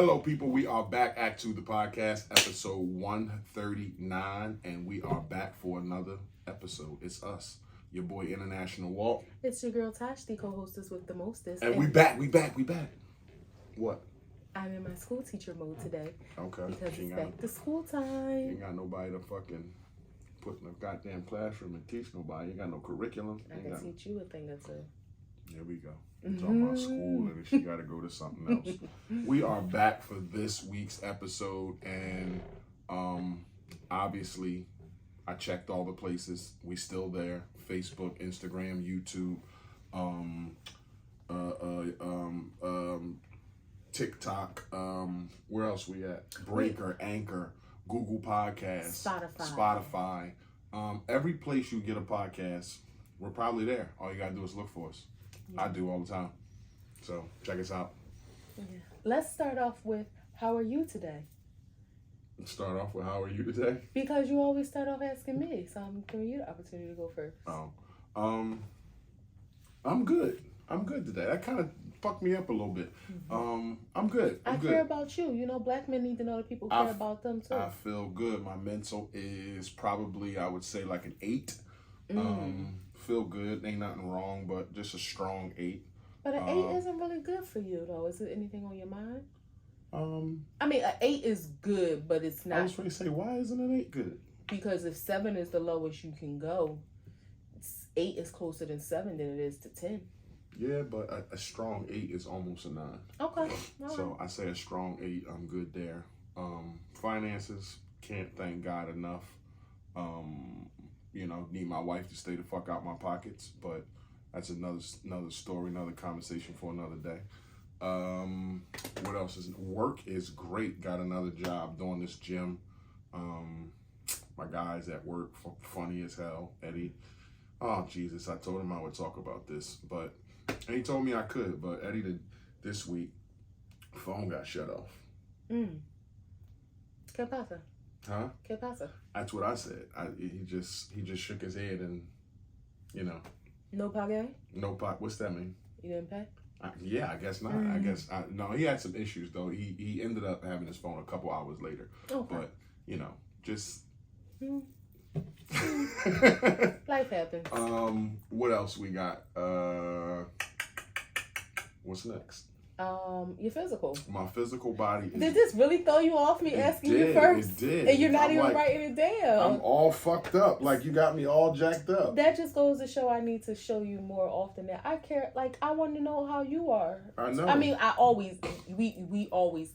Hello, people. We are back at To The Podcast, episode 139, and we are back for another episode. It's us, your boy International Walt. It's your girl Tosh, the co-hostess with the mostest. And we back. What? I'm in my school teacher mode today. Okay. Because it's back to school time. You ain't got nobody to fucking put in a goddamn classroom and teach nobody. You ain't got no curriculum. I can teach you a thing or two. Here we go. Talking about school and she got to go to something else. We are back for this week's episode, and obviously, I checked all the places. We still there: Facebook, Instagram, YouTube, TikTok. Where else we at? Breaker, Anchor, Google Podcasts, Spotify. Every place you get a podcast, we're probably there. All you gotta do is look for us. Yeah. I do all the time. So check us out. Yeah. Let's start off with, how are you today? Start off with, how are you today? Because you always start off asking me, so I'm giving you the opportunity to go first. I'm good. I'm good today. That kind of fucked me up a little bit. I'm good. I care about you. You know, black men need to know that people care about them too. I feel good. My mental is probably, I would say, like an 8. Feel good. Ain't nothing wrong, but just a strong 8. But an 8 isn't really good for you, though. Is it anything on your mind? I mean, an 8 is good, but it's not. I was going to say, why isn't an 8 good? Because if 7 is the lowest you can go, 8 is closer than 7 than it is to 10. Yeah, but a strong 8 is almost a 9. Okay. So I say a strong 8. I'm good there. Finances, can't thank God enough. You know, need my wife to stay the fuck out my pockets, but that's another story, another conversation for another day. What else is work is great. Got another job doing this gym. My guys at work, funny as hell. Eddie. Oh Jesus, I told him I would talk about this, but he told me I could. But Eddie this week, phone got shut off. ¿Qué pasa? Huh? ¿Qué pasa? That's what I said. He just shook his head and, you know. No pague? No pague. What's that mean? You didn't pay? Yeah, I guess not. I guess no. He had some issues though. He ended up having his phone a couple hours later. Okay. But you know, just. Life happens. What else we got? What's next? Your physical. My physical body. Did this really throw you off me asking you first? It did. And you're not even writing it down. I'm all fucked up. Like, you got me all jacked up. That just goes to show I need to show you more often that I care. Like, I want to know how you are. I know. I mean, we always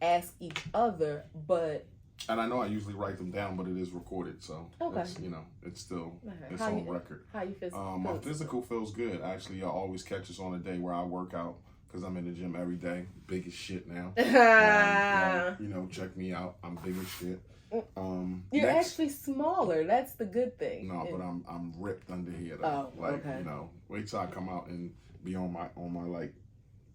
ask each other, but. And I know I usually write them down, but it is recorded, so okay. It's, you know, it's still it's on record. How you feel? My physical feels good. Actually, I always catch us on a day where I work out. Because I'm in the gym every day. Big as shit now. You know, check me out. I'm big as shit. You're actually smaller. That's the good thing. No, but I'm ripped under here though. Okay. You know, wait till I come out and be on my like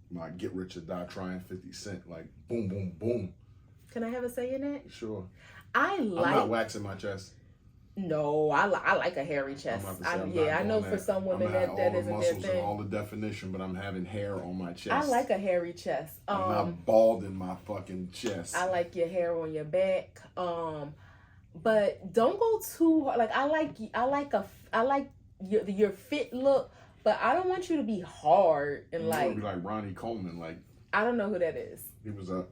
my get rich or die trying 50 Cent. Like boom, boom, boom. Can I have a say in it? Sure. I'm not waxing my chest. No, I like a hairy chest. I know for some women that isn't their thing. All the definition, but I'm having hair on my chest. I like a hairy chest. I'm not bald in my fucking chest. I like your hair on your back. But don't go too hard. Like I like your fit look, but I don't want you to be hard and you want to be like Ronnie Coleman. Like I don't know who that is. He was a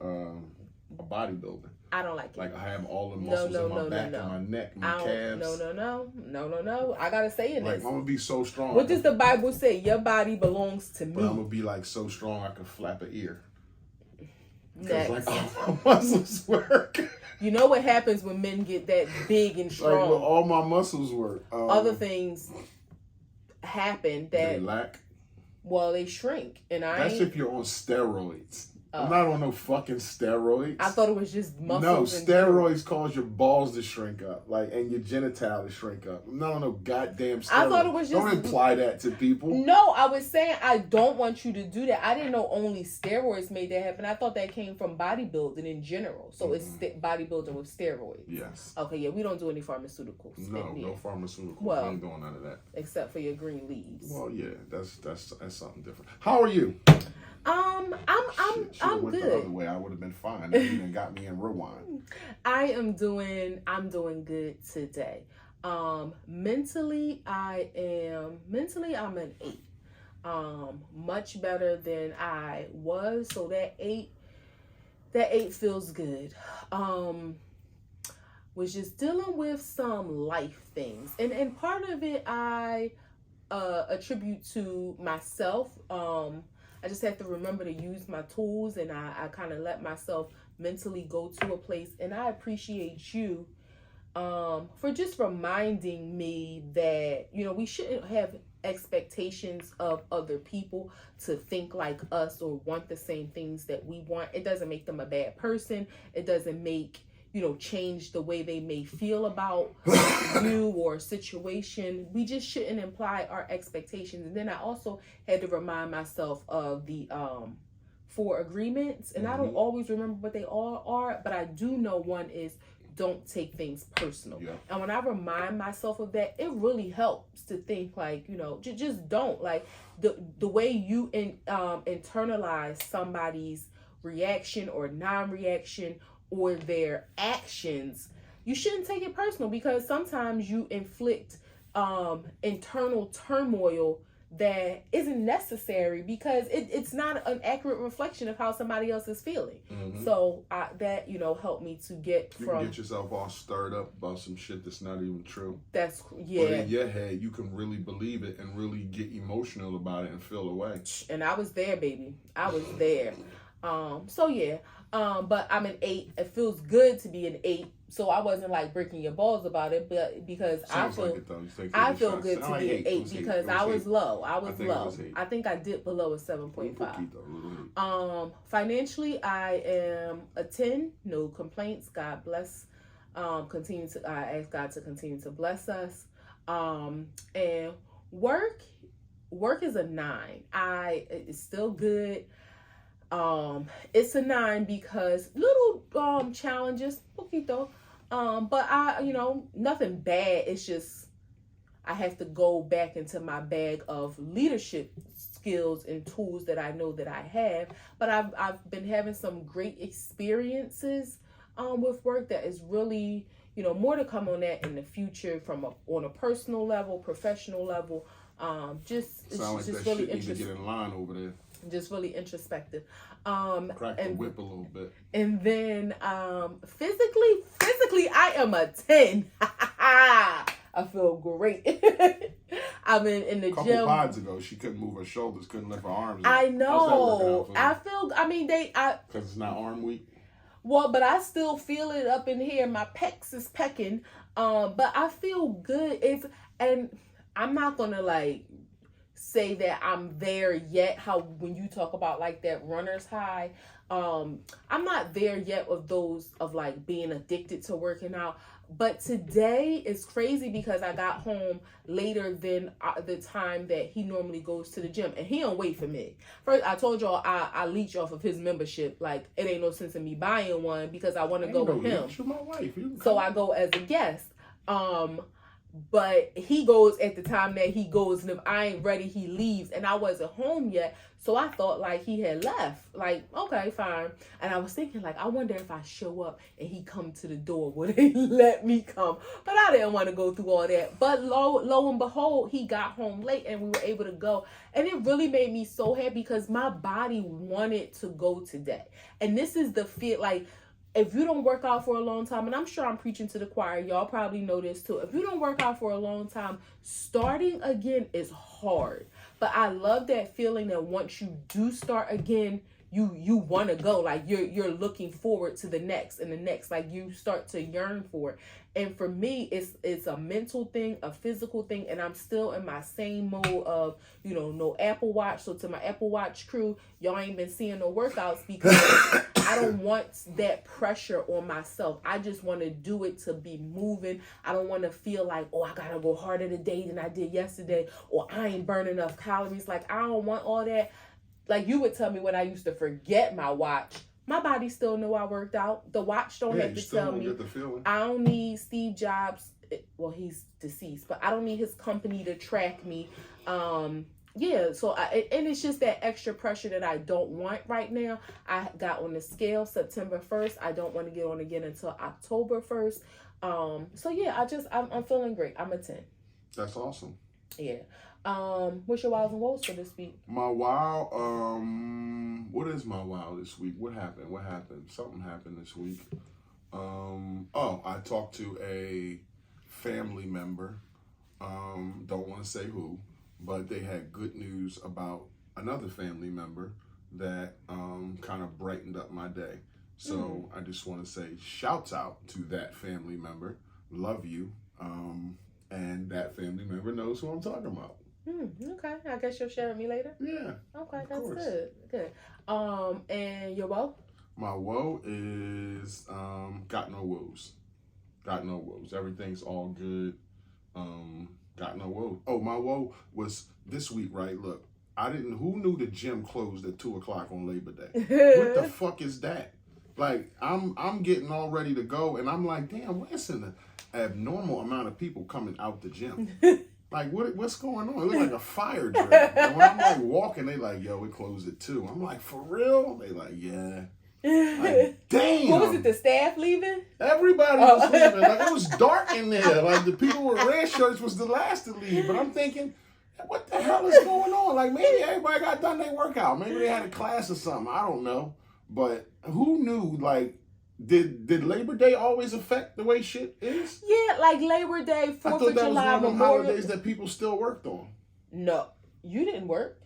bodybuilder. I don't like it. Like I have all the muscles in my back and my neck, my calves. No. I gotta say in this. I'm gonna be so strong. What does the Bible say? Your body belongs to me. But I'm gonna be like so strong I can flap an ear. Next. Like all my muscles work. You know what happens when men get that big and strong? Like all my muscles work. Other things happen that they lack. Well, they shrink, and that's if you're on steroids. I'm not on no fucking steroids. I thought it was just muscles. No, steroids cause your balls to shrink up, and your genital to shrink up. I'm not on no goddamn steroids. I thought it was just. Don't imply that to people. No, I was saying I don't want you to do that. I didn't know only steroids made that happen. I thought that came from bodybuilding in general. So it's bodybuilding with steroids. Yes. Okay, yeah, we don't do any pharmaceuticals. No pharmaceuticals. Well, we ain't doing none of that. Except for your green leaves. Well, yeah, that's something different. How are you? I'm went good. The other way, I would have been fine. That even got me in rewind. I'm doing good today. Mentally I'm an 8. Much better than I was. So that 8 feels good. Was just dealing with some life things, and part of it I attribute to myself. I just have to remember to use my tools, and I kind of let myself mentally go to a place. And I appreciate you for just reminding me that, we shouldn't have expectations of other people to think like us or want the same things that we want. It doesn't make them a bad person. It doesn't make, change the way they may feel about you or a situation. We just shouldn't imply our expectations. And then I also had to remind myself of the 4 agreements. And I don't always remember what they all are, but I do know one is don't take things personal. Yeah. And when I remind myself of that, it really helps to think like, just don't. Like the way you internalize somebody's reaction or non-reaction or their actions, you shouldn't take it personal, because sometimes you inflict internal turmoil that isn't necessary, because it's not an accurate reflection of how somebody else is feeling. So that helped me to get you from... can get yourself all stirred up about some shit that's not even true. That's, yeah. But in your head, you can really believe it and really get emotional about it and feel away. And I was there, baby. I was there. So yeah. But I'm an 8. It feels good to be an 8. So I wasn't like breaking your balls about it, but because I feel good to be an 8 because I was low. I was low. I think I dipped below a 7.5. Financially, I am a 10. No complaints. God bless. I ask God to continue to bless us. And work is a 9. It's still good. It's a 9 because little challenges, poquito. But nothing bad. It's just I have to go back into my bag of leadership skills and tools that I know that I have. But I've been having some great experiences with work that is really, more to come on that in the future on a personal level, professional level. It's just really interesting. Get in line over there. Just really introspective. Crack the whip a little bit. And then physically I am a 10. I feel great. I'm in the gym. A couple pods ago, she couldn't move her shoulders, couldn't lift her arms. I know. Because it's not arm week. Well, but I still feel it up in here. My pecs is pecking. But I feel good. And I'm not gonna say that I'm there yet. How when you talk about that runner's high, I'm not there yet of those of being addicted to working out. But today is crazy because I got home later than the time that he normally goes to the gym, and he don't wait for me. First, I told y'all I leech off of his membership. It ain't no sense in me buying one because I want to go with him. You're my wife. So I go as a guest. But he goes at the time that he goes, and if I ain't ready, he leaves. And I wasn't home yet, so I thought he had left. Okay, fine. And I was thinking I wonder if I show up and he come to the door, would they let me come? But I didn't want to go through all that. But lo and behold, he got home late and we were able to go. And it really made me so happy because my body wanted to go today. And this is the feel if you don't work out for a long time, and I'm sure I'm preaching to the choir, y'all probably know this too. If you don't work out for a long time, starting again is hard. But I love that feeling that once you do start again, you want to go. You're looking forward to the next and the next. You start to yearn for it. And for me, it's a mental thing, a physical thing, and I'm still in my same mode of, no Apple Watch. So to my Apple Watch crew, y'all ain't been seeing no workouts because I don't want that pressure on myself. I just want to do it to be moving. I don't want to feel I gotta go harder today than I did yesterday, or I ain't burning enough calories. I don't want all that. You would tell me when I used to forget my watch, my body still knew I worked out. The watch don't have to tell me. I don't need Steve Jobs. Well, he's deceased, but I don't need his company to track me. yeah, so and it's just that extra pressure that I don't want right now. I got on the scale September 1st. I don't want to get on again until October 1st. So yeah, I'm feeling great. I'm a 10. That's awesome. Yeah. What's your wows and woes for this week? My wow, what is my wow this week? What happened? Something happened this week. I talked to a family member. Don't want to say who, but they had good news about another family member that kind of brightened up my day. So I just want to say shouts out to that family member. Love you. And that family member knows who I'm talking about. Okay. I guess you'll share with me later? Yeah. Okay, that's good. Good. And your woe? My woe is got no woes. Got no woes. Everything's all good. Got no woe. Oh, my woe was this week, right? Look, who knew the gym closed at 2:00 on Labor Day? What the fuck is that? Like, I'm getting all ready to go, and I'm like, damn, where's an abnormal amount of people coming out the gym? Like, what's going on? It looks like a fire drill. And when I'm like walking, they like, yo, it closed at 2. I'm like, for real? They like, yeah. Like, damn. What was it, the staff leaving? Everybody was leaving. Like, it was dark in there. Like, the people with red shirts was the last to leave. But I'm thinking, what the hell is going on? Like, maybe everybody got done their workout. Maybe they had a class or something. I don't know. But who knew, like, did Labor Day always affect the way shit is? Yeah, like Labor Day, 4th of July, I thought that was one of them Memorial. holidays that people still worked on. No, you didn't work.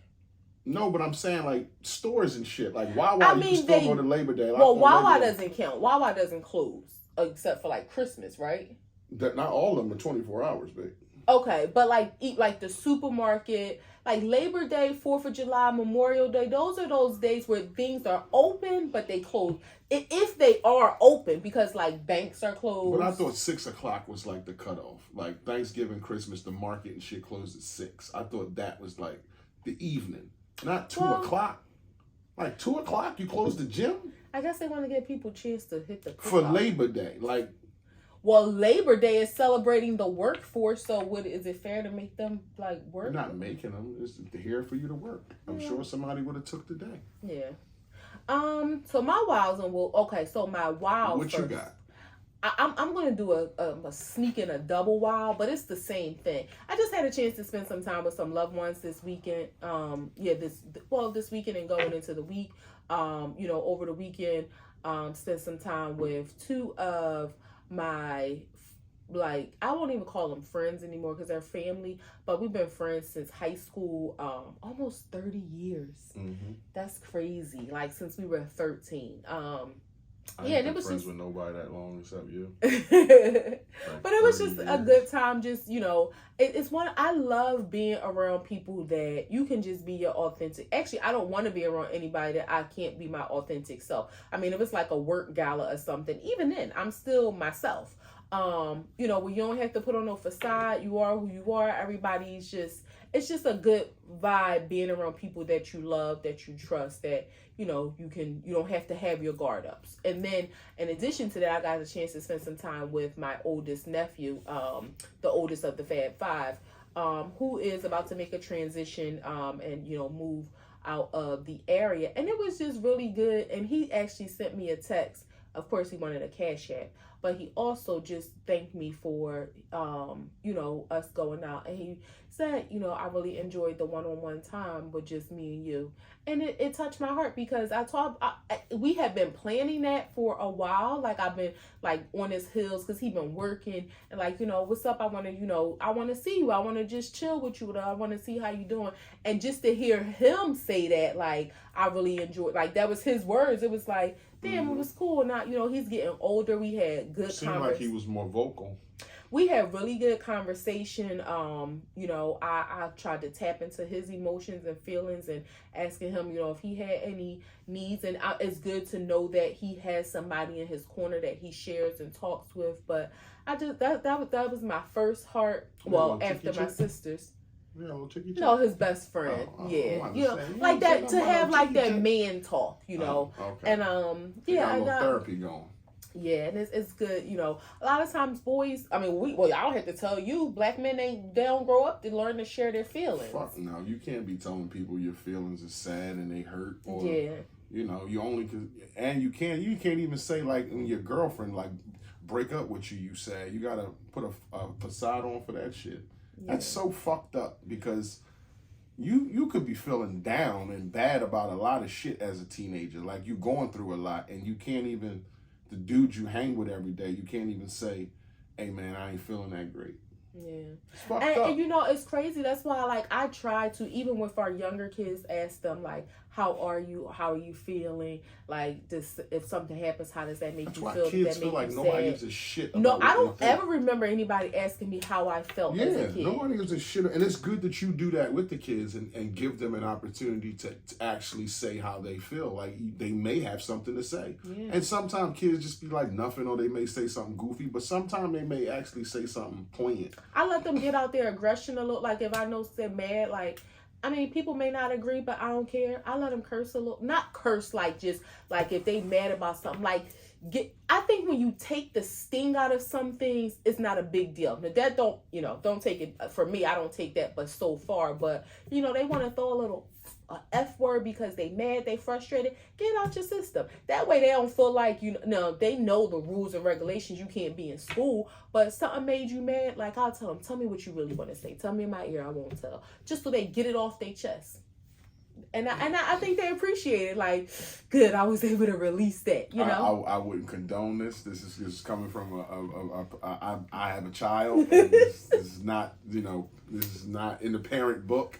No, but I'm saying, like, stores and shit. Like, Wawa, you can still go to Labor Day. Well, Wawa doesn't count. Wawa doesn't close, except for, like, Christmas, right? Not all of them are 24 hours, babe. Okay, but, like the supermarket, like Labor Day, 4th of July, Memorial Day, those are those days where things are open, but they close. If they are open, because, like, banks are closed. But I thought 6:00 was, like, the cutoff. Like, Thanksgiving, Christmas, the market and shit closed at 6. I thought that was, like, the evening. Not 2:00. Like 2:00, you close the gym? I guess they want to give people a chance to hit the for Labor Day. Like, well, Labor Day is celebrating the workforce, so is it fair to make them like work? You're not making them. It's here for you to work. I'm sure somebody would have took the day. Yeah. So my wows and woes. Okay, so my wow. What first. You got? I'm gonna do a sneak and a double wow, but it's the same thing. I just had a chance to spend some time with some loved ones this weekend. This weekend and going into the week. Over the weekend, spent some time with two of my, like, I won't even call them friends anymore because they're family, but we've been friends since high school, almost 30 years. Mm-hmm. That's crazy. Like, since we were 13. I ain't been friends with nobody that long except you. But it was just a good time. Just, it's one, I love being around people that you can just be your authentic. Actually, I don't want to be around anybody that I can't be my authentic self. I mean, if it's like a work gala or something, even then, I'm still myself. When you don't have to put on no facade, you are who you are. Everybody's just, it's just a good vibe being around people that you love, that you trust, that, you don't have to have your guard ups. And then in addition to that, I got a chance to spend some time with my oldest nephew, the oldest of the Fab Five, who is about to make a transition, and, move out of the area. And it was just really good. And he actually sent me a text. Of course, he wanted a Cash App, but he also just thanked me for, us going out. And he said, I really enjoyed the one-on-one time with just me and you. And it touched my heart because we have been planning that for a while. Like, I've been, like, on his heels because he's been working. And, like, what's up? I want to see you. I want to just chill with you. I want to see how you doing. And just to hear him say that, like, I really enjoyed, like, that was his words. It was like, damn, it was cool. Now, he's getting older. We had good conversation. Seemed like he was more vocal. We had really good conversation. I tried to tap into his emotions and feelings and asking him, if he had any needs. And it's good to know that he has somebody in his corner that he shares and talks with. But I just, that was my first heart. Well, after my sister's. Yeah, his best friend. Like that, to have like that man talk, okay. And I got a little therapy going. Yeah, and it's good, you know. A lot of times, boys. I mean, I don't have to tell you, black men they don't grow up to learn to share their feelings. Fuck no, you can't be telling people your feelings are sad and they hurt, or Yeah, you know, you only and you can't even say like when your girlfriend like break up with you, you sad. You gotta put a facade on for that shit. yeah. That's so fucked up because you could be feeling down and bad about a lot of shit as a teenager. Like you're going through a lot and you can't even, the dudes you hang with every day, you can't even say, hey man, I ain't feeling that great. Yeah. It's fucked up. And you know, it's crazy. That's why like I try to, even with our younger kids, ask them like, how are you? How are you feeling? Like this, if something happens, how does that make That's you why feel? kids that feel like nobody gives a shit about No, what I don't they think. ever remember anybody asking me how I felt as a kid. Nobody gives a shit. And it's good that you do that with the kids and give them an opportunity to actually say how they feel. Like they may have something to say. Yeah. And sometimes kids just be like nothing, or they may say something goofy, but sometimes they may actually say something poignant. I let them get out their aggression a little. Like if I know they're mad, like, I mean, people may not agree, but I don't care. I let them curse a little. Not curse like just like if they mad about something. Like I think when you take the sting out of some things, it's not a big deal. Now that don't take it for me. I don't take that, but so far. But you know, they want to throw a little F word because they mad, they frustrated. Get it out your system. That way they don't feel like they know the rules and regulations. You can't be in school, but something made you mad. Like I'll tell them, tell me what you really want to say. Tell me in my ear. I won't tell. Just so they get it off their chest. And I think they appreciate it. Like, good, I was able to release that. You know, I wouldn't condone this. This is coming from I have a child. And this is not this is not in the parent book.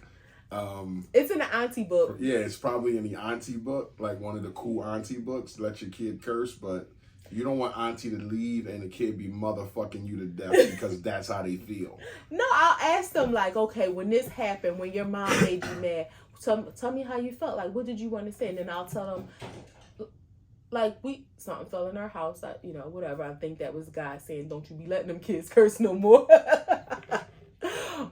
It's in the auntie book. Yeah, it's probably in the auntie book, like one of the cool auntie books. Let your kid curse, but you don't want auntie to leave and the kid be motherfucking you to death because that's how they feel. No, I'll ask them like, okay, when this happened, when your mom made you mad, tell me how you felt. Like, what did you want to say? And then I'll tell them, like, something fell in our house. Whatever. I think that was God saying, don't you be letting them kids curse no more.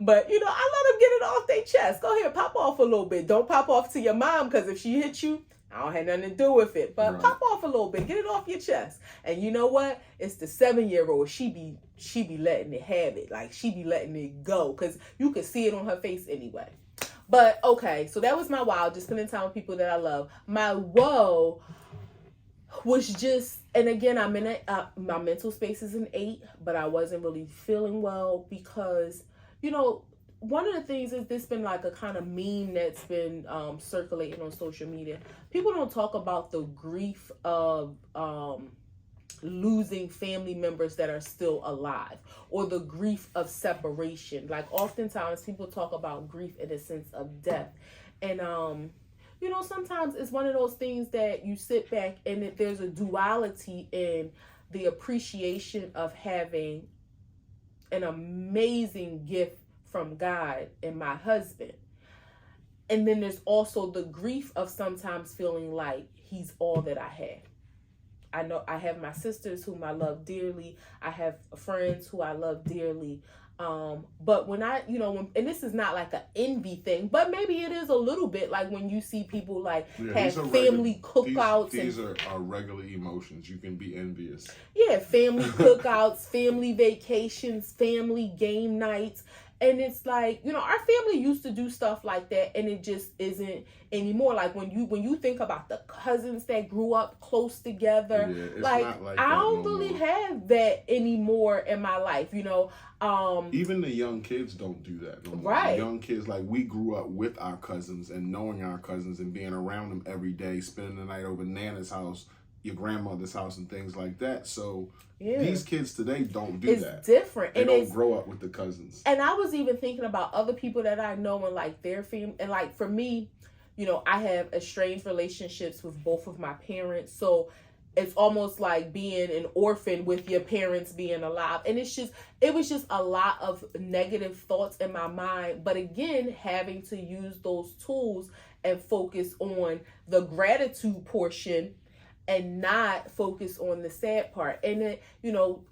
But, I let them get it off their chest. Go ahead, pop off a little bit. Don't pop off to your mom, because if she hit you, I don't have nothing to do with it. But pop off a little bit. Get it off your chest. And you know what? It's the 7-year-old. She be letting it have it. Like, she be letting it go. Because you can see it on her face anyway. But, okay. So that was my wow. Just spending time with people that I love. My woe was just, and again, I'm in my mental space is an 8. But I wasn't really feeling well because, one of the things is this been like a kind of meme that's been circulating on social media. People don't talk about the grief of losing family members that are still alive, or the grief of separation. Like oftentimes people talk about grief in a sense of death. And sometimes it's one of those things that you sit back and there's a duality in the appreciation of having an amazing gift from God and my husband. And then there's also the grief of sometimes feeling like he's all that I have. I know I have my sisters whom I love dearly. I have friends who I love dearly. But when and this is not like an envy thing, but maybe it is a little bit like when you see people like have family cookouts. These are regular emotions. You can be envious. Yeah, family cookouts, family vacations, family game nights. And it's like, our family used to do stuff like that, and it just isn't anymore. Like when you think about the cousins that grew up close together, it's like not like I don't no really more. have that anymore in my life. Even the young kids don't do that no more. Right. The young kids, like we grew up with our cousins and knowing our cousins and being around them every day, spending the night over Nana's house, your grandmother's house, and things like that. So these kids today don't do that. It's different. They don't grow up with the cousins. And I was even thinking about other people that I know and like their family. And like for me, I have estranged relationships with both of my parents. So it's almost like being an orphan with your parents being alive. And it was just a lot of negative thoughts in my mind. But again, having to use those tools and focus on the gratitude portion and not focus on the sad part. And then,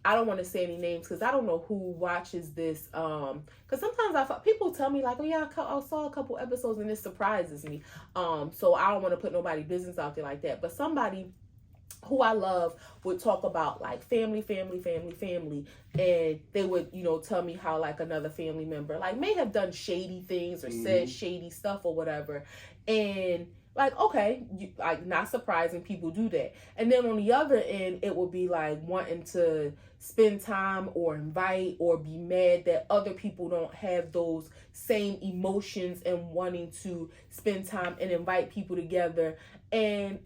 I don't want to say any names because I don't know who watches this. Because sometimes people tell me like, oh yeah, I saw a couple episodes and it surprises me. So I don't want to put nobody's business out there like that. But somebody who I love would talk about like family, and they would, tell me how like another family member like may have done shady things or said shady stuff or whatever. And like, okay, like not surprising, people do that. And then on the other end, it would be like wanting to spend time or invite or be mad that other people don't have those same emotions and wanting to spend time and invite people together. And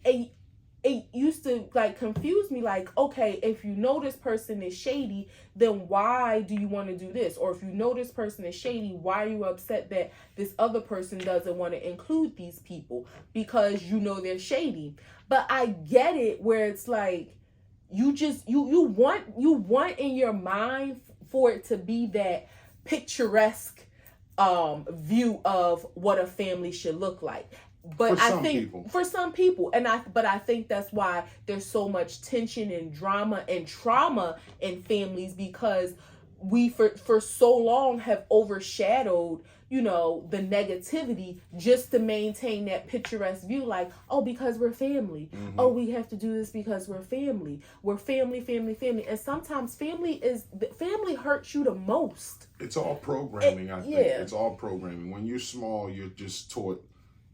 it used to like confuse me, like, okay, if you know this person is shady, then why do you want to do this? Or if you know this person is shady, why are you upset that this other person doesn't want to include these people? Because you know they're shady. But I get it, where it's like you want in your mind for it to be that picturesque view of what a family should look like. But for some people, but I think that's why there's so much tension and drama and trauma in families, because we for so long have overshadowed, the negativity just to maintain that picturesque view, like, oh, because we're family. Oh, we have to do this because we're family. We're family. And sometimes family hurts you the most. It's all programming, I think. Yeah. It's all programming. When you're small, you're just taught,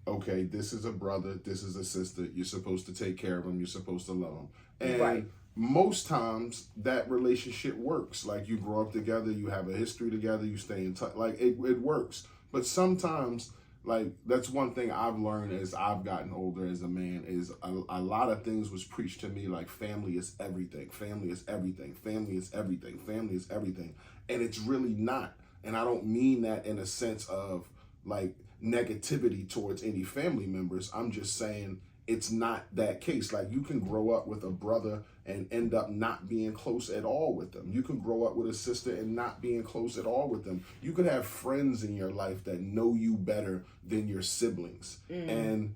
okay, this is a brother, this is a sister, you're supposed to take care of them, you're supposed to love them. And most times that relationship works. Like, you grow up together, you have a history together, you stay in touch, like it works. But sometimes, like, that's one thing I've learned as I've gotten older as a man, is a lot of things was preached to me, like family is everything, family is everything, family is everything, family is everything. And it's really not. And I don't mean that in a sense of like negativity towards any family members. I'm just saying it's not that case. Like, you can grow up with a brother and end up not being close at all with them. You can grow up with a sister and not being close at all with them. You could have friends in your life that know you better than your siblings. And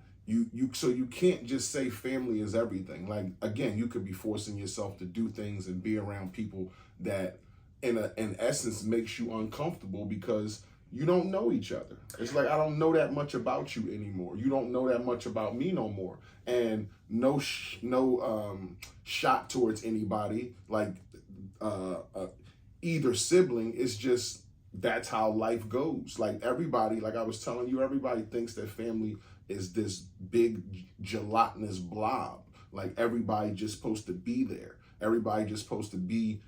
so you can't just say family is everything. Like, again, you could be forcing yourself to do things and be around people that in essence makes you uncomfortable, because you don't know each other. It's like, I don't know that much about you anymore. You don't know that much about me no more. And no shot towards anybody, like either sibling. It's just, that's how life goes. Like, everybody, like I was telling you, everybody thinks that family is this big gelatinous blob. Like, everybody just supposed to be there. Everybody just supposed to be,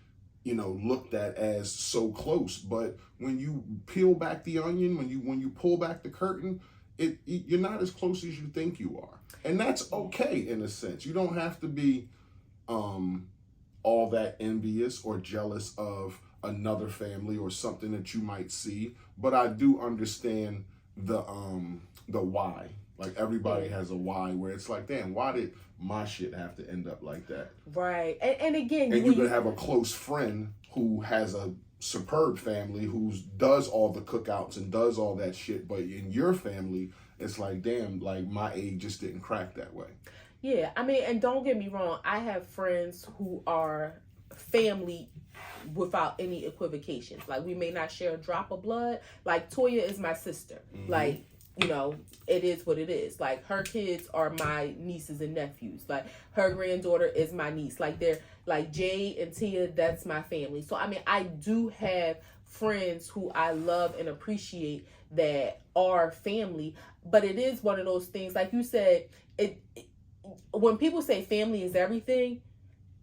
looked at as so close. But when you peel back the onion, when you pull back the curtain, you're not as close as you think you are. And that's okay in a sense. You don't have to be all that envious or jealous of another family or something that you might see. But I do understand the why. Like, everybody has a why, where it's like, damn, why did my shit have to end up like that? Right. And again, and you can have a close friend who has a superb family, who does all the cookouts and does all that shit, but in your family, it's like, damn, like, my egg just didn't crack that way. Yeah, I mean, and don't get me wrong, I have friends who are family without any equivocations. Like, we may not share a drop of blood. Like, Toya is my sister. Like, it is what it is. Like, her kids are my nieces and nephews. Like, her granddaughter is my niece. Like, they're like Jay and Tia, that's my family. So, I mean, I do have friends who I love and appreciate that are family. But it is one of those things, like you said, when people say family is everything,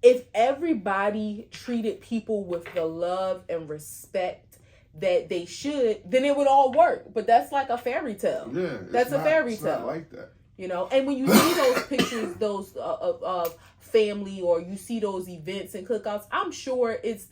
if everybody treated people with the love and respect that they should, then it would all work. But that's like a fairy tale. Yeah, that's a fairy tale. It's not like that. And when you see those pictures, those of family, or you see those events and cookouts, I'm sure it's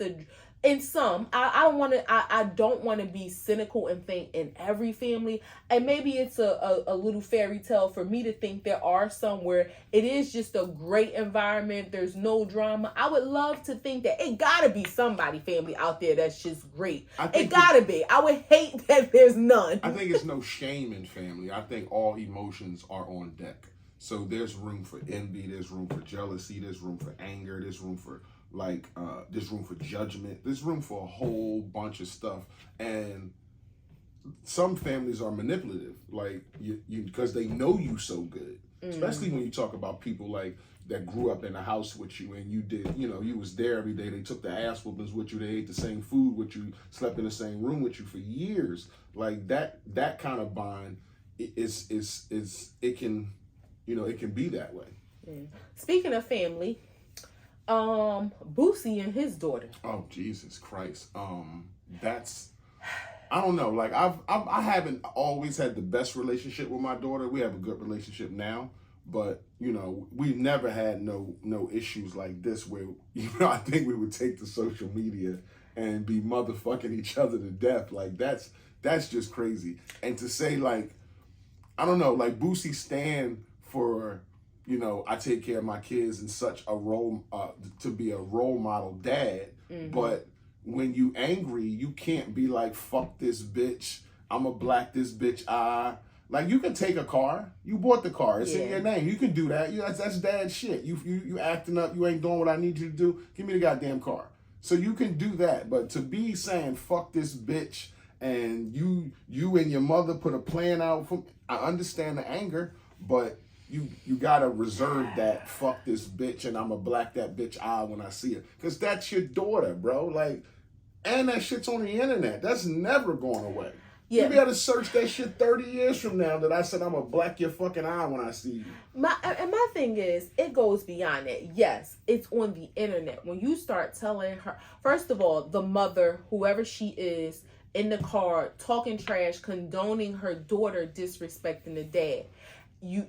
in some. I don't want to be cynical and think in every family, and maybe it's a little fairy tale for me to think there are some where it is just a great environment. There's no drama. I would love to think that it gotta be somebody family out there that's just great. It gotta be. I would hate that there's none. I think it's no shame in family. I think all emotions are on deck. So there's room for envy. There's room for jealousy. There's room for anger. There's room for there's room for judgment. There's room for a whole bunch of stuff. And some families are manipulative, like you because they know you so good. Especially when you talk about people like that grew up in a house with you, and you did, you was there every day. They took the ass whoopings with you. They ate the same food with you, slept in the same room with you for years. Like that kind of bond is it can, it can be that way. Speaking of family, Boosie and his daughter. Oh, Jesus Christ. That's, I don't know. Like I haven't always had the best relationship with my daughter. We have a good relationship now, but we've never had no issues like this where, I think we would take to social media and be motherfucking each other to death. Like that's just crazy. And to say like, I don't know, like Boosie stand for, I take care of my kids and such a role, to be a role model dad. Mm-hmm. But when you angry, you can't be like, fuck this bitch, I'ma black this bitch eye. Like, you can take a car. You bought the car. It's in your name. You can do that. That's dad shit. You acting up. You ain't doing what I need you to do. Give me the goddamn car. So you can do that. But to be saying, fuck this bitch, and you and your mother put a plan out for, I understand the anger, but you gotta reserve that fuck this bitch and I'ma black that bitch eye when I see her. Because that's your daughter, bro. Like, and that shit's on the internet. That's never going away. Yeah. You be able to search that shit 30 years from now that I said I'm gonna black your fucking eye when I see you. My thing is, it goes beyond it. Yes, it's on the internet. When you start telling her, first of all, the mother, whoever she is, in the car, talking trash, condoning her daughter disrespecting the dad.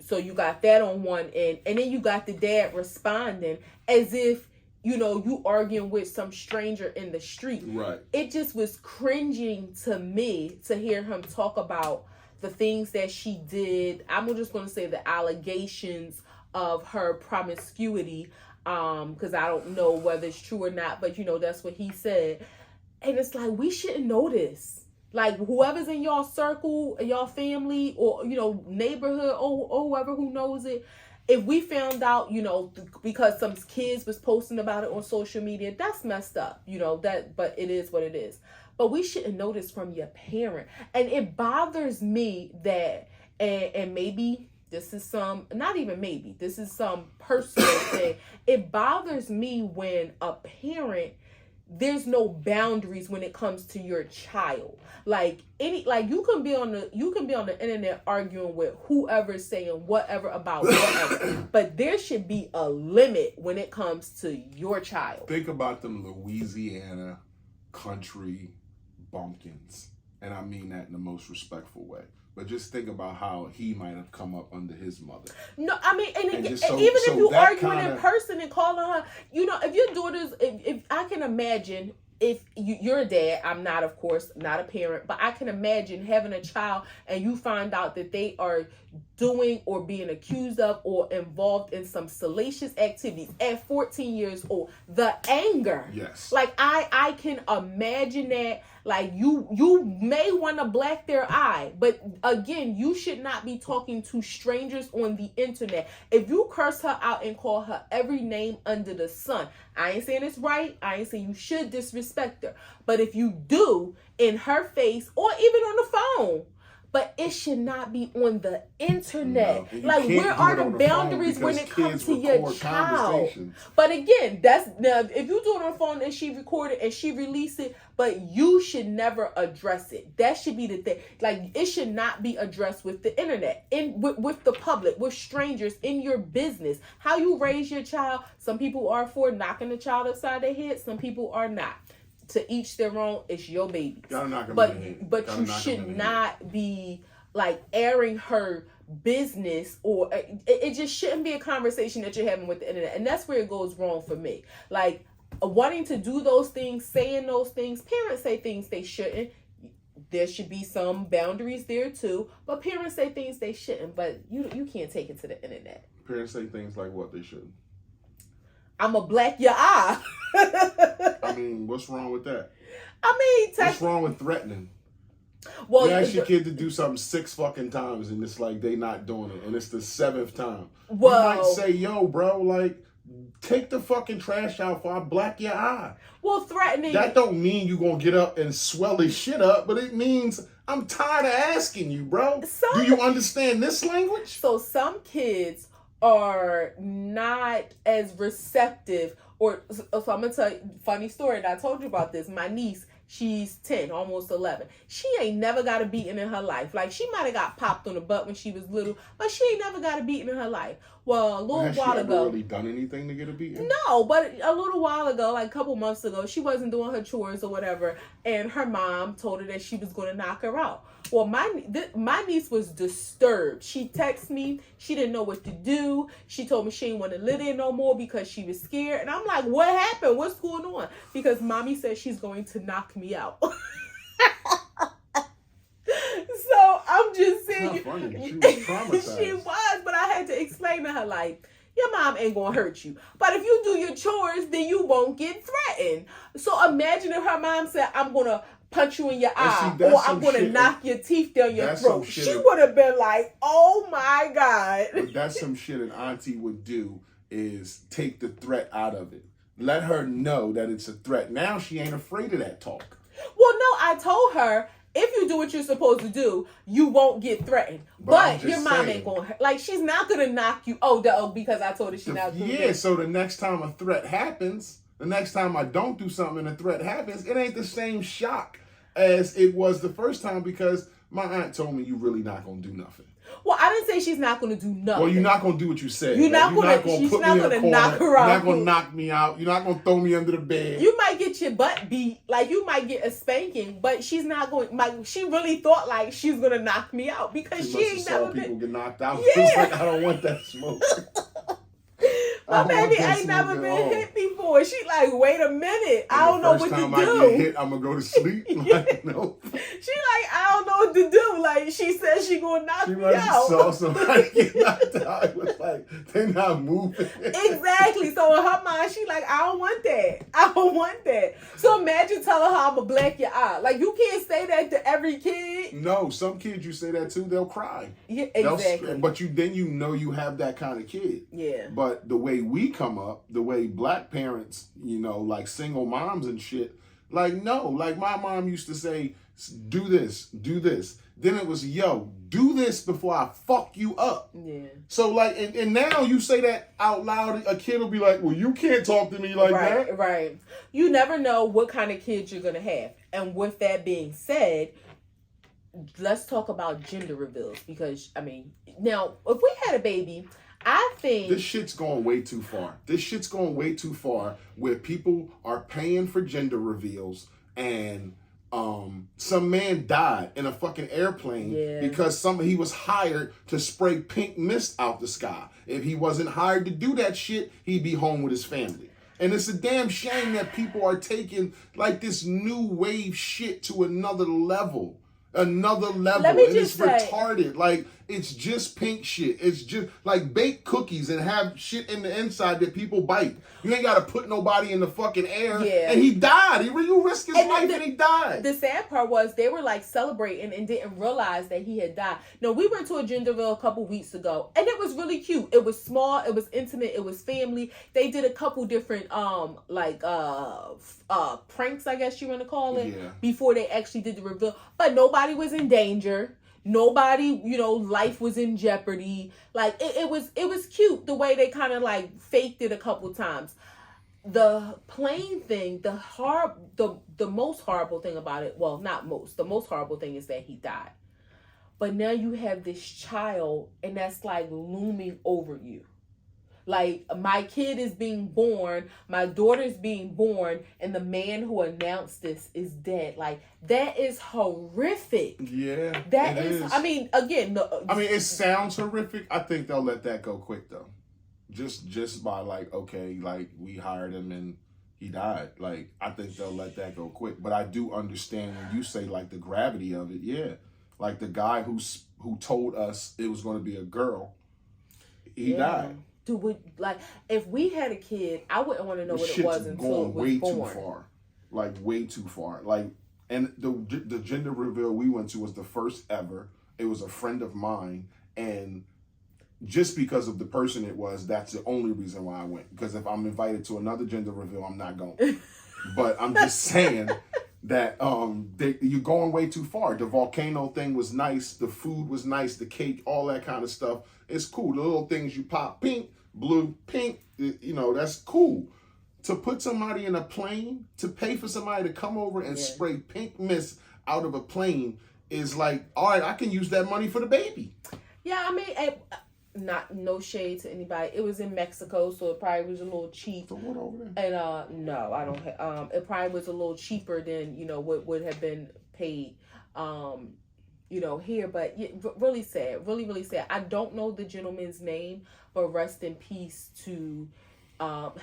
So you got that on one end, and then you got the dad responding as if, you arguing with some stranger in the street. Right. It just was cringing to me to hear him talk about the things that she did. I'm just going to say the allegations of her promiscuity, because I don't know whether it's true or not, but that's what he said. And it's like, we shouldn't know this. Like, whoever's in y'all circle, y'all family, or, neighborhood, or whoever who knows it, if we found out, because some kids was posting about it on social media, that's messed up, but it is what it is. But we shouldn't know this from your parent. And it bothers me that, and maybe this is this is some personal thing. It bothers me when a parent, there's no boundaries when it comes to your child. Like you can be on the internet arguing with whoever's saying whatever about whatever, but there should be a limit when it comes to your child. Think about them Louisiana country bumpkins, and I mean that in the most respectful way. But just think about how he might have come up under his mother. No, I mean, if you arguing in person and calling her, if your daughter's, if I can imagine, if you're a dad, I'm not, of course, not a parent, but I can imagine having a child and you find out that they are doing or being accused of or involved in some salacious activities at 14 years old. The anger. Yes. Like, I can imagine that. Like, you may want to black their eye, but again, you should not be talking to strangers on the internet. If you curse her out and call her every name under the sun, I ain't saying it's right. I ain't saying you should disrespect her. But if you do, in her face or even on the phone, but it should not be on the internet. No, like, where are the boundaries when it comes to your child? But again, now if you do it on the phone and she recorded and she released it, but you should never address it. That should be the thing. Like, it should not be addressed with the internet, with the public, with strangers, in your business. How you raise your child. Some people are for knocking the child upside their head. Some people are not. To each their own. It's your baby. But you should not be like airing her business, or it just shouldn't be a conversation that you're having with the internet. And that's where it goes wrong for me. Like, wanting to do those things, saying those things. Parents say things they shouldn't. There should be some boundaries there too. But parents say things they shouldn't. But you can't take it to the internet. Parents say things like what they shouldn't. I'ma black your eye. I mean, what's wrong with that? What's wrong with threatening? Well, you ask your kid to do something 6 fucking times, and it's like they not doing it, and it's the 7th time. Well, you might say, "Yo, bro, like, take the fucking trash out before I black your eye." Well, threatening. That don't mean you gonna get up and swell his shit up, but it means I'm tired of asking you, bro. Do you understand this language? So some kids are not as receptive. Or so I'm gonna tell you a funny story, and I told you about this. My niece, she's 10, almost 11. She ain't never got a beating in her life. Like, she might have got popped on the butt when she was little, but she ain't never got a beating in her life. Well, a little Has while she ago, ever really done anything to get a beating? no, but a little while ago, like a couple months ago, she wasn't doing her chores or whatever, and her mom told her that she was going to knock her out. Well, my niece was disturbed. She texted me. She didn't know what to do. She told me she didn't want to live there no more because she was scared. And I'm like, what happened? What's going on? Because mommy said she's going to knock me out. So I'm just saying, It's not funny. She was traumatized. she was, but I had to explain to her, like, your mom ain't gonna hurt you. But if you do your chores, then you won't get threatened. So imagine if her mom said, I'm gonna punch you in your eye, or I'm gonna knock your teeth down your throat. She would have been like, oh my God. But that's some shit an auntie would do, is take the threat out of it. Let her know that it's a threat. Now she ain't afraid of that talk. Well, no, I told her, if you do what you're supposed to do, you won't get threatened. But your mom ain't going to hurt. Like, she's not going to knock you. Because I told her she's not going to. Yeah, so the next time a threat happens, the next time I don't do something and a threat happens, it ain't the same shock as it was the first time, because my aunt told me you really not going to do nothing. Well, I didn't say she's not going to do nothing. Well, you're not going to do what you said. She's not going to knock her out. You're not going to knock me out. You're not going to throw me under the bed. You might get your butt beat. Like, you might get a spanking, but she's not going. Like, she really thought like she's going to knock me out, because she ain't never been. People get knocked out. Yeah. It's like, I don't want that smoke. My baby ain't never been hit before. She like, wait a minute. I don't know what to do. First time I get hit, I'm going to go to sleep. Like, no. She like, I don't know what to do. Like, she said she going to knock me out. She saw somebody get knocked out. It was like, they not moving. Exactly. So in her mind, she like, I don't want that. I don't want that. So imagine telling her I'm going to black your eye. Like, you can't say that to every kid. No, some kids you say that to, they'll cry. Yeah, exactly. But then you know you have that kind of kid. Yeah. But the way we come up, the way black parents, like single moms and shit, like, no. Like, my mom used to say, do this, do this. Then it was, yo, do this before I fuck you up. Yeah. So, like, and now you say that out loud, a kid will be like, well, you can't talk to me like that. Right. You never know what kind of kids you're going to have. And with that being said, let's talk about gender reveals. Because, I mean, now, if we had a baby, I think this shit's going way too far. This shit's going way too far, where people are paying for gender reveals, and some man died in a fucking airplane because he was hired to spray pink mist out the sky. If he wasn't hired to do that shit, he'd be home with his family. And it's a damn shame that people are taking like this new wave shit to another level. And it's retarded. Like, it's just pink shit. It's just like bake cookies and have shit in the inside that people bite. You ain't gotta put nobody in the fucking air. Yeah. And he died. You risked his life and he died. The sad part was they were like celebrating and didn't realize that he had died. No, we went to a gender reveal a couple weeks ago, and it was really cute. It was small, it was intimate, it was family. They did a couple different pranks, I guess you want to call it, before they actually did the reveal. But nobody was in danger. Nobody, life was in jeopardy. Like, it was cute the way they kind of like faked it a couple times. The plain thing, the most horrible thing about it, well, not most, the most horrible thing is that he died. But now you have this child, and that's like looming over you. Like, my kid is being born, my daughter's being born, and the man who announced this is dead. Like, that is horrific. Yeah, that is. I mean, again, it sounds horrific. I think they'll let that go quick though. Just by like, okay, like, we hired him and he died. Like, I think they'll let that go quick. But I do understand when you say like the gravity of it. Yeah, like the guy who told us it was going to be a girl, he died. If we had a kid, I wouldn't want to know what it was until it was way born. Too far. Like, way too far. Like, and the gender reveal we went to was the first ever. It was a friend of mine, and just because of the person it was, that's the only reason why I went. Because if I'm invited to another gender reveal, I'm not going. But I'm just saying, that you're going way too far. The volcano thing was nice, the food was nice, the cake, all that kind of stuff. It's cool. The little things you pop, pink, blue, pink, you know, that's cool. To put somebody in a plane, to pay for somebody to come over and spray pink mist out of a plane is like, all right, I can use that money for the baby. Yeah, I mean, not no shade to anybody. It was in Mexico, so it probably was a little cheap. So what over there? And no, I don't. It probably was a little cheaper than what would have been paid. Here, but really sad, really, really sad. I don't know the gentleman's name, but rest in peace to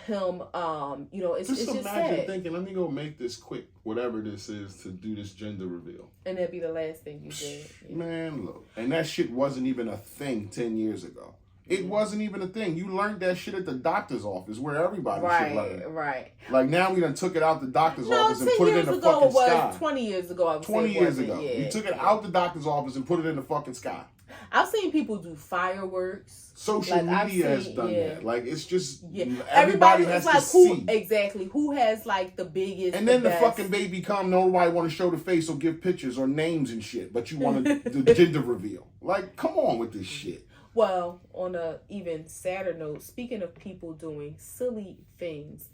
him. It's just imagine sad. Thinking, let me go make this quick, whatever this is, to do this gender reveal. And that'd be the last thing you did. Man, look. And that shit wasn't even a thing 10 years ago. It wasn't even a thing. You learned that shit at the doctor's office where everybody should learn it. Right. Like now we done took it out the doctor's office and put it in the fucking sky. 20 years ago, I was 20 years ago. Yeah. You took it out the doctor's office and put it in the fucking sky. I've seen people do fireworks. Social media has done that. Like it's just everybody Everybody has like to see. Exactly. Who has like the biggest And then the best. fucking baby come, nobody want to show the face or give pictures or names and shit, but you want the gender reveal. Like, come on with this shit. Well, on a even sadder note, speaking of people doing silly things,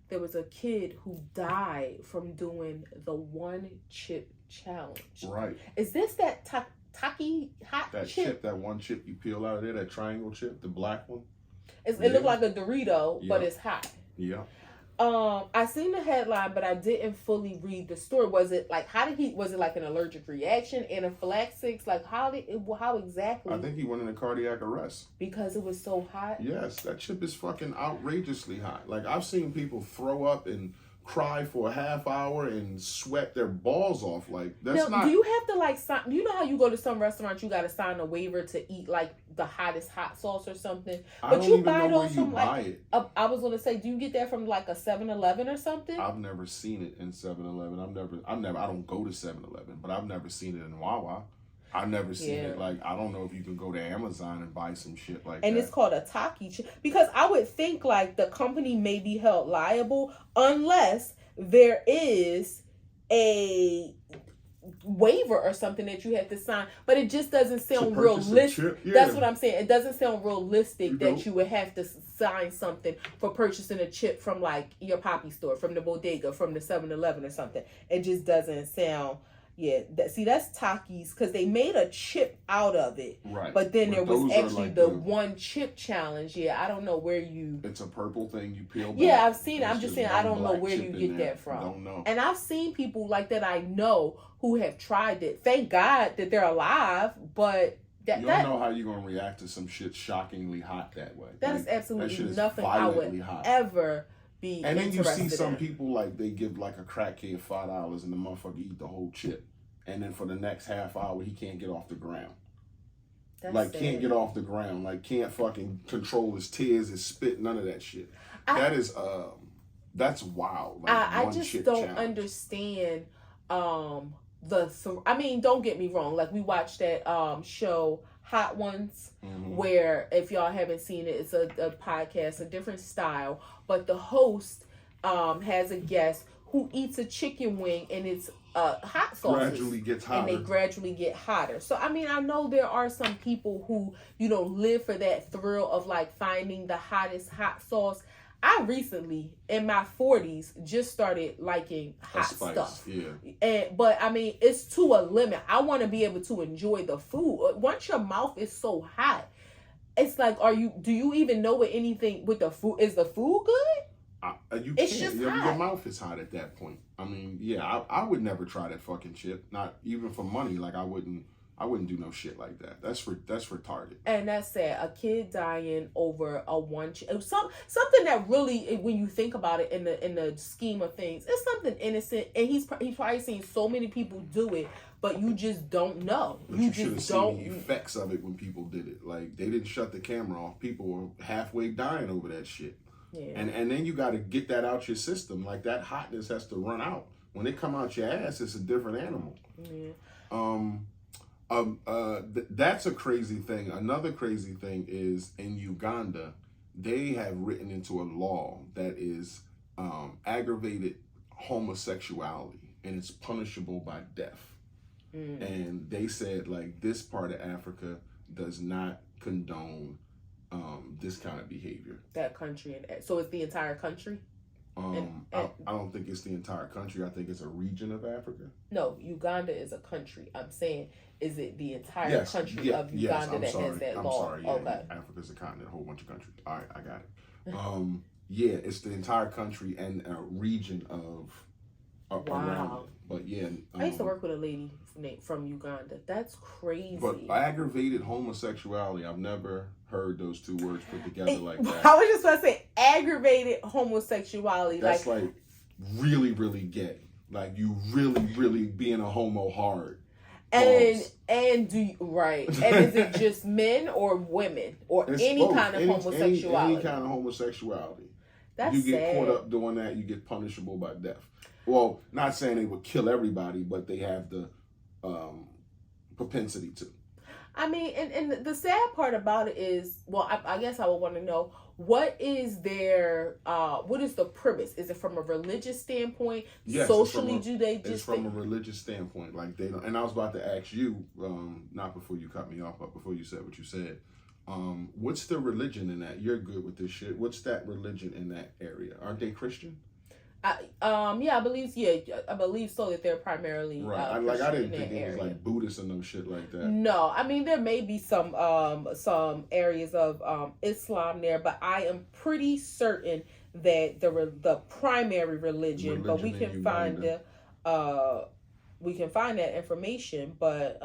there was a kid who died from doing the one chip challenge. Right. Is this that Taki hot that chip? That one chip you peel out of there, that triangle chip, the black one? It looked like a Dorito, but it's hot. Yeah. I seen the headline, but I didn't fully read the story. Was it like was it like an allergic reaction, anaphylaxis? Like how exactly? I think he went into cardiac arrest. Because it was so hot? Yes, that chip is fucking outrageously hot. Like I've seen people throw up and cry for a half hour and sweat their balls off. Like that's not. Do you have to like sign? Do you know how you go to some restaurants, you got to sign a waiver to eat like the hottest hot sauce or something? I But don't you even buy know where those you from buy like. it. I was gonna say, do you get that from like a 7-Eleven or something? I've never seen it in 7-Eleven. I don't go to 7-Eleven, but I've never seen it in Wawa. I've never seen it. Like, I don't know if you can go to Amazon and buy some shit like that. And it's called a Taki chip. Because I would think like the company may be held liable unless there is a waiver or something that you have to sign, but it just doesn't sound realistic. That's what I'm saying. It doesn't sound realistic that you would have to sign something for purchasing a chip from like your Poppy store, from the bodega, from the 7-Eleven or something. It just doesn't sound. That's Takis because they made a chip out of it. Right. But then there was actually like the one chip challenge. Yeah, I don't know where you. It's a purple thing you peel back. Yeah, I've seen it. I'm just saying I don't know where you get that from. Don't know. And I've seen people like that I know who have tried it. Thank God that they're alive, but you don't know how you're gonna react to some shit shockingly hot that way. That is absolutely nothing I would ever. And then you see some people like they give like a crackhead $5 and the motherfucker eat the whole chip, and then for the next half hour he can't get off the ground. Can't get off the ground. Like can't fucking control his tears, his spit, none of that shit. That's wild. Like, I just don't understand. I mean, don't get me wrong. Like we watched that show Hot Ones, where if y'all haven't seen it, it's a podcast, a different style, but the host has a guest who eats a chicken wing and it's hot sauce gradually gets hotter, and they gradually get hotter. So I mean, I know there are some people who live for that thrill of like finding the hottest hot sauce. I recently, in my 40s, just started liking hot stuff. Yeah. But I mean, it's to a limit. I want to be able to enjoy the food. Once your mouth is so hot, it's like, do you even know what anything with the food? Is the food good? It's just hot. Your mouth is hot at that point. I mean, yeah, I would never try that fucking chip. Not even for money. Like I wouldn't do no shit like that. That's retarded. And that's sad. A kid dying over a something that really, when you think about it in the scheme of things, it's something innocent. And he's probably seen so many people do it, but you just don't know. But you should have seen the effects of it when people did it. Like they didn't shut the camera off. People were halfway dying over that shit. Yeah. And then you got to get that out your system. Like that hotness has to run out. When it come out your ass, it's a different animal. Yeah. That's a crazy thing. Another crazy thing is in Uganda, they have written into a law that is aggravated homosexuality and it's punishable by death. And they said, like, this part of Africa does not condone this kind of behavior. That country, so it's the entire country. I don't think it's the entire country. I think it's a region of Africa. No, Uganda is a country. I'm saying, is it the entire country of Uganda that has that law? I'm sorry. Okay. Africa's a continent, a whole bunch of countries. All right, I got it. Yeah, it's the entire country and a region of around it. But yeah, I used to work with a lady from Uganda. That's crazy. But aggravated homosexuality, I've never heard those two words put together like that. I was just going to say aggravated homosexuality. That's like really, really gay. Like you really, really being a homo hard. And do you, right? And is it just men or women or any kind of homosexuality? Any kind of homosexuality. That's you get sad. caught up doing that, you get punishable by death. Well, not saying they would kill everybody, but they have the propensity to. I mean, and the sad part about it is, well, I guess I would want to know, what is what is the premise? Is it from a religious standpoint? Yes, socially, do they just? It's from a religious standpoint. Like they don't. And I was about to ask you, not before you cut me off, but before you said what you said. What's the religion in that? You're good with this shit. What's that religion in that area? Aren't they Christian? I believe so, that they're primarily right. I didn't think it was like Buddhist and no shit like that. No, I mean there may be some areas of Islam there, but I am pretty certain that the primary religion, but we can find that information, but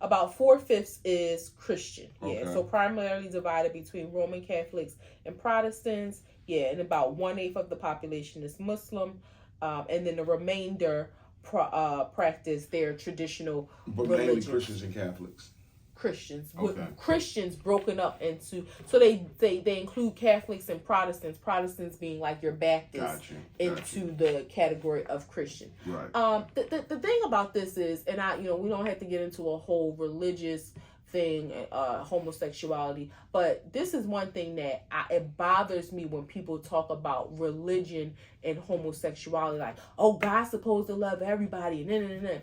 about 4/5 is Christian. Okay. Yeah, so primarily divided between Roman Catholics and Protestants. Yeah, and about 1/8 of the population is Muslim, and then the remainder practice their traditional religions. Mainly Christians and Catholics. Christians, okay. Christians broken up into, so they include Catholics and Protestants. Protestants being like your Baptists into the category of Christian. Right. The thing about this is, and we don't have to get into a whole religious thing, homosexuality, but this is one thing that it bothers me when people talk about religion and homosexuality, like, oh, God's supposed to love everybody, and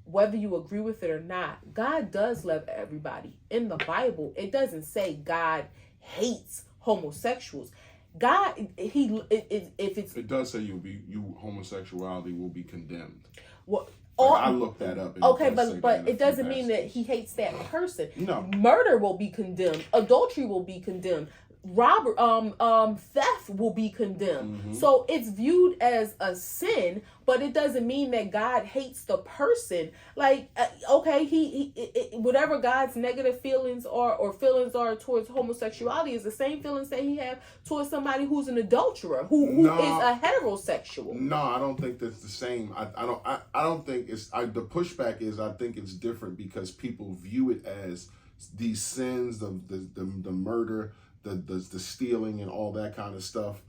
whether you agree with it or not, God does love everybody. In the Bible, it doesn't say God hates homosexuals. God, it does say homosexuality will be condemned. Well, I looked that up. Okay, but it doesn't mean that he hates that person. No. Murder will be condemned. Adultery will be condemned. Theft will be condemned. Mm-hmm. So it's viewed as a sin, but it doesn't mean that God hates the person. Like, okay, whatever God's negative feelings are towards homosexuality is the same feelings that he have towards somebody who's an adulterer, who is a heterosexual. No, I don't think that's the same. I don't think it's. The pushback is, I think it's different because people view it as these sins, the murder, the stealing and all that kind of stuff,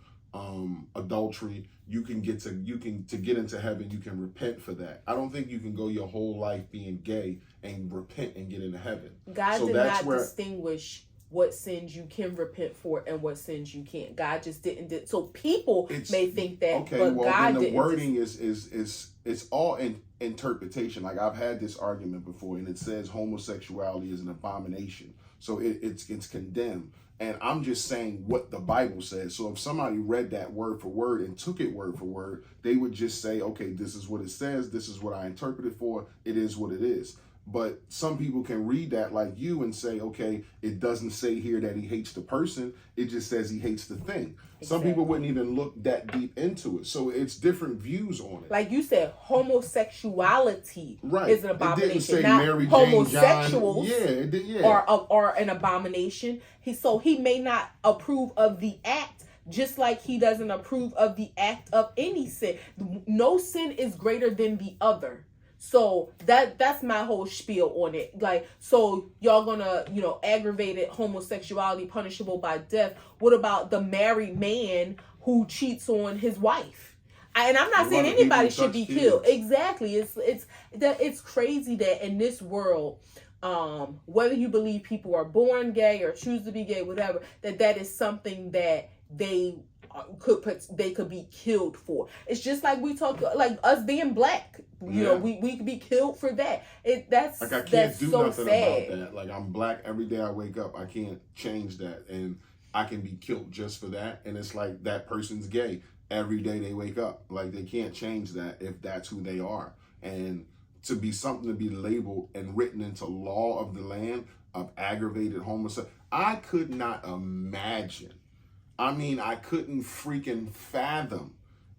adultery. To get into heaven, you can repent for that. I don't think you can go your whole life being gay and repent and get into heaven. God did not distinguish what sins you can repent for and what sins you can't. God just didn't. So people may think that, okay, but well, God didn't. The wording is it's all in interpretation. Like I've had this argument before, and it says homosexuality is an abomination, so it's condemned. And I'm just saying what the Bible says. So if somebody read that word for word and took it word for word, they would just say, okay, this is what it says. This is what I interpret it for. It is what it is. But some people can read that like you and say, okay, it doesn't say here that he hates the person. It just says he hates the thing. Exactly. Some people wouldn't even look that deep into it. So it's different views on it. Like you said, homosexuality is an abomination. It didn't say not Mary homosexuals Jane John. Are an abomination. He may not approve of the act, just like he doesn't approve of the act of any sin. No sin is greater than the other. So that's my whole spiel on it. Like, so y'all gonna, aggravated homosexuality punishable by death. What about the married man who cheats on his wife? And I'm not saying anybody should be killed. Exactly. It's crazy that in this world, whether you believe people are born gay or choose to be gay, whatever, that is something that they they could be killed for. It's just like we talk, like us being black. You know, we could be killed for that. That's like I can't that's do so nothing sad. about that. Like I'm black every day I wake up. I can't change that, and I can be killed just for that. And it's like that person's gay every day they wake up. Like they can't change that if that's who they are. And to be something to be labeled and written into law of the land of aggravated homosexuality, I could not imagine. I mean, I couldn't freaking fathom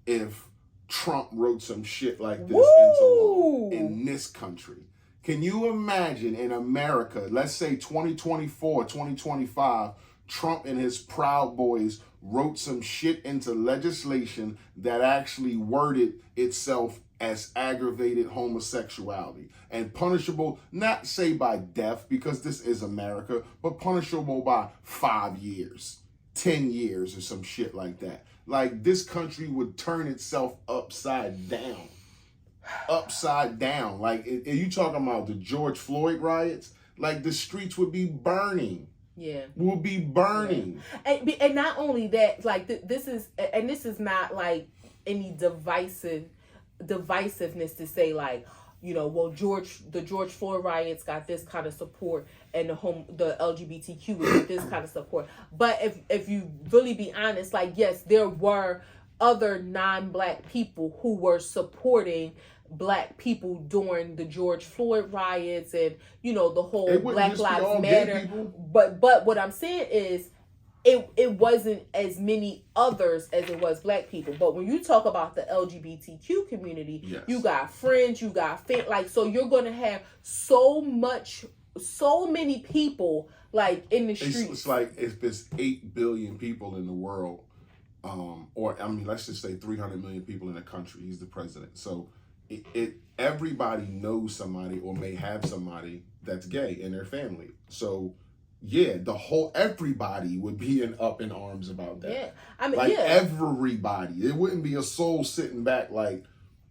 if Trump wrote some shit like this into law in this country. Can you imagine in America, let's say 2024, 2025, Trump and his Proud Boys wrote some shit into legislation that actually worded itself as aggravated homosexuality and punishable, not say by death, because this is America, but punishable by 5 years, 10 years or some shit like that. Like this country would turn itself upside down. Upside down. Like you talking about the George Floyd riots? Like the streets would be burning. Yeah, will be burning. Yeah. And not only that, like this is not like any divisiveness to say like, you know, well the George Floyd riots got this kind of support and the LGBTQ got this kind of support. But if you really be honest, like yes, there were other non-black people who were supporting black people during the George Floyd riots and, you know, the whole Black Lives Matter. But what I'm saying is it wasn't as many others as it was black people. But when you talk about the LGBTQ community, yes, you got friends, you got like, so you're going to have so many people like in the streets. It's like if there's 8 billion people in the world, or I mean, let's just say 300 million people in the country. He's the president. So everybody knows somebody or may have somebody that's gay in their family. So yeah, everybody would be up in arms about that. Yeah, I mean, like yeah, everybody. It wouldn't be a soul sitting back like,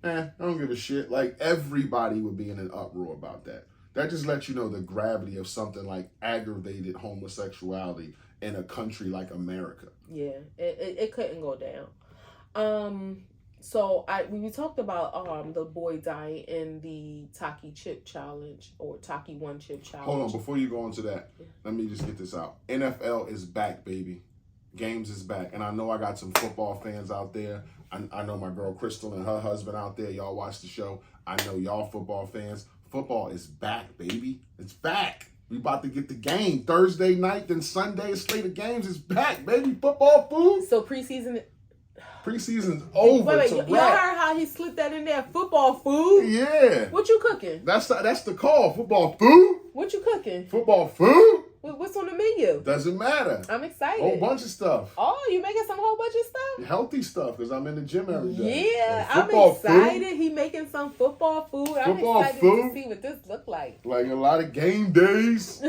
I don't give a shit. Like everybody would be in an uproar about that. That just lets you know the gravity of something like aggravated homosexuality in a country like America. Yeah, it couldn't go down. So we talked about the boy dying in the Taki chip challenge or Taki 1 chip challenge. Hold on, before you go into that, let me just get this out. NFL is back, baby. Games is back. And I know I got some football fans out there. I know my girl Crystal and her husband out there. Y'all watch the show. I know y'all football fans. Football is back, baby. It's back. We about to get the game. Thursday night, then Sunday, a slate of games is back, baby. Football food. So preseason's over. Wait, y'all heard how he slipped that in there? Football food? Yeah. What you cooking? That's the call. Football food? What you cooking? Football food? What's on the menu? Doesn't matter. I'm excited. Whole bunch of stuff. Oh, you making some whole bunch of stuff? Healthy stuff, because I'm in the gym every day. Yeah, I'm excited. Food. He making some football food. I'm excited to see what this look like. Like a lot of game days.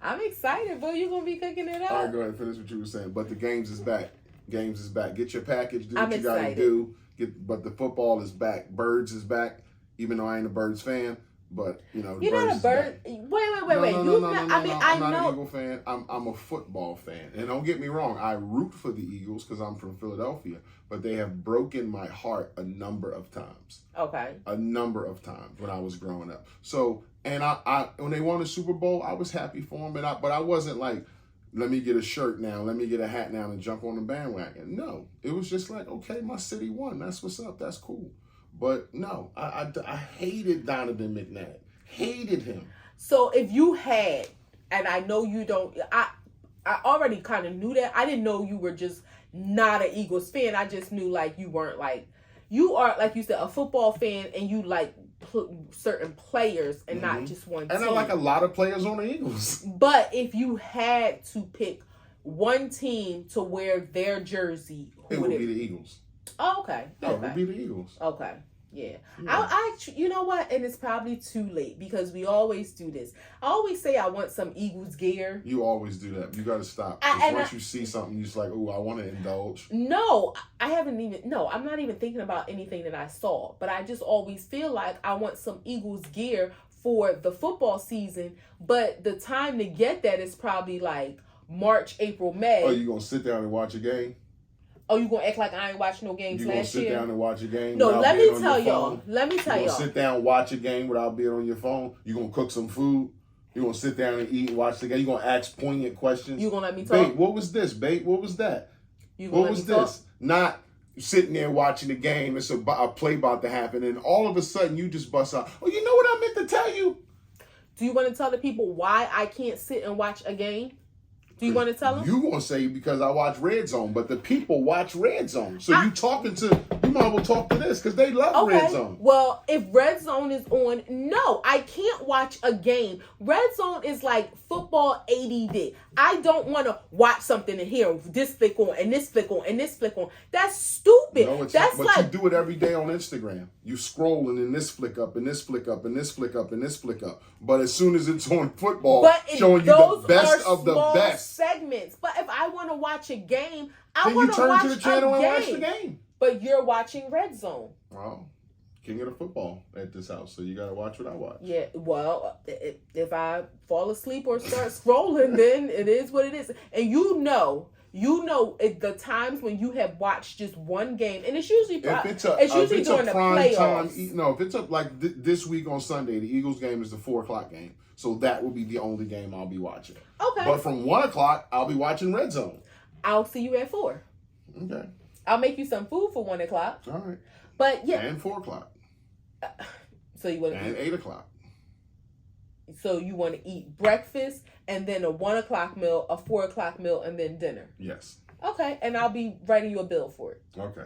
I'm excited, bro. You gonna be cooking it up? All right, go ahead and finish what you were saying. But the games is back. Games is back. Get your package. Do what you gotta do. But the football is back. Birds is back. Even though I ain't a Birds fan. But, you know, you're not a bird. Wait. No, I'm not an Eagle fan. I'm a football fan. And don't get me wrong, I root for the Eagles because I'm from Philadelphia. But they have broken my heart a number of times. Okay. A number of times when I was growing up. So, and I when they won the Super Bowl, I was happy for them. But I wasn't like, let me get a shirt now, let me get a hat now and jump on the bandwagon. No, it was just like, okay, my city won. That's what's up. That's cool. But no, I hated Donovan McNabb. Hated him. So if you had, and I know you don't, I already kind of knew that. I didn't know you were just not an Eagles fan. I just knew like you weren't like, you are, like you said, a football fan and you like certain players and not just one team. And I like a lot of players on the Eagles. But if you had to pick one team to wear their jersey, it would be the Eagles. Oh, okay. Yeah, it would be the Eagles. Okay. Yeah. I you know what? And it's probably too late because we always do this. I always say I want some Eagles gear. You always do that. You got to stop. Once you see something, you're just like, oh, I want to indulge. No, I'm not even thinking about anything that I saw. But I just always feel like I want some Eagles gear for the football season. But the time to get that is probably like March, April, May. Oh, you gonna sit down and watch a game? Oh, you gonna act like I ain't watched no games last year? You gonna sit down and watch a game? No, let me tell y'all. You gonna sit down and watch a game without being on your phone? You gonna cook some food? You gonna sit down and eat and watch the game? You gonna ask poignant questions? You gonna let me talk? Babe, what was this? Babe, what was that? What was this? Not sitting there watching the game. It's a play about to happen, and all of a sudden you just bust out. Oh, you know what I meant to tell you? Do you want to tell the people why I can't sit and watch a game? Do you want to tell them? You gonna say because I watch Red Zone, but the people watch Red Zone. So you might as well talk to this because they love Red Zone. Well, if Red Zone is on, no, I can't watch a game. Red Zone is like football ADD. I don't want to watch something and hear this flick on and this flick on and this flick on. That's stupid. No, but you do it every day on Instagram. You scrolling and this flick up and this flick up and this flick up and this flick up. But as soon as it's on football, showing you the best of the best segments. But if I want to watch a game, I want to watch to the channel and watch the game. But you're watching Red Zone. Wow. King of the football at this house, so you gotta watch what I watch. Yeah, well, if I fall asleep or start scrolling, then it is what it is. And you know the times when you have watched just one game, and it's usually during the playoffs. If it's up like this week on Sunday, the Eagles game is the 4:00 game, so that will be the only game I'll be watching. Okay, but from 1:00, I'll be watching Red Zone. I'll see you at 4. Okay. I'll make you some food for 1:00. All right. But yeah. And 4:00. So you want to and 8:00. So you want to eat breakfast and then a 1:00 meal, a 4:00 meal, and then dinner. Yes. Okay, and I'll be writing you a bill for it. Okay.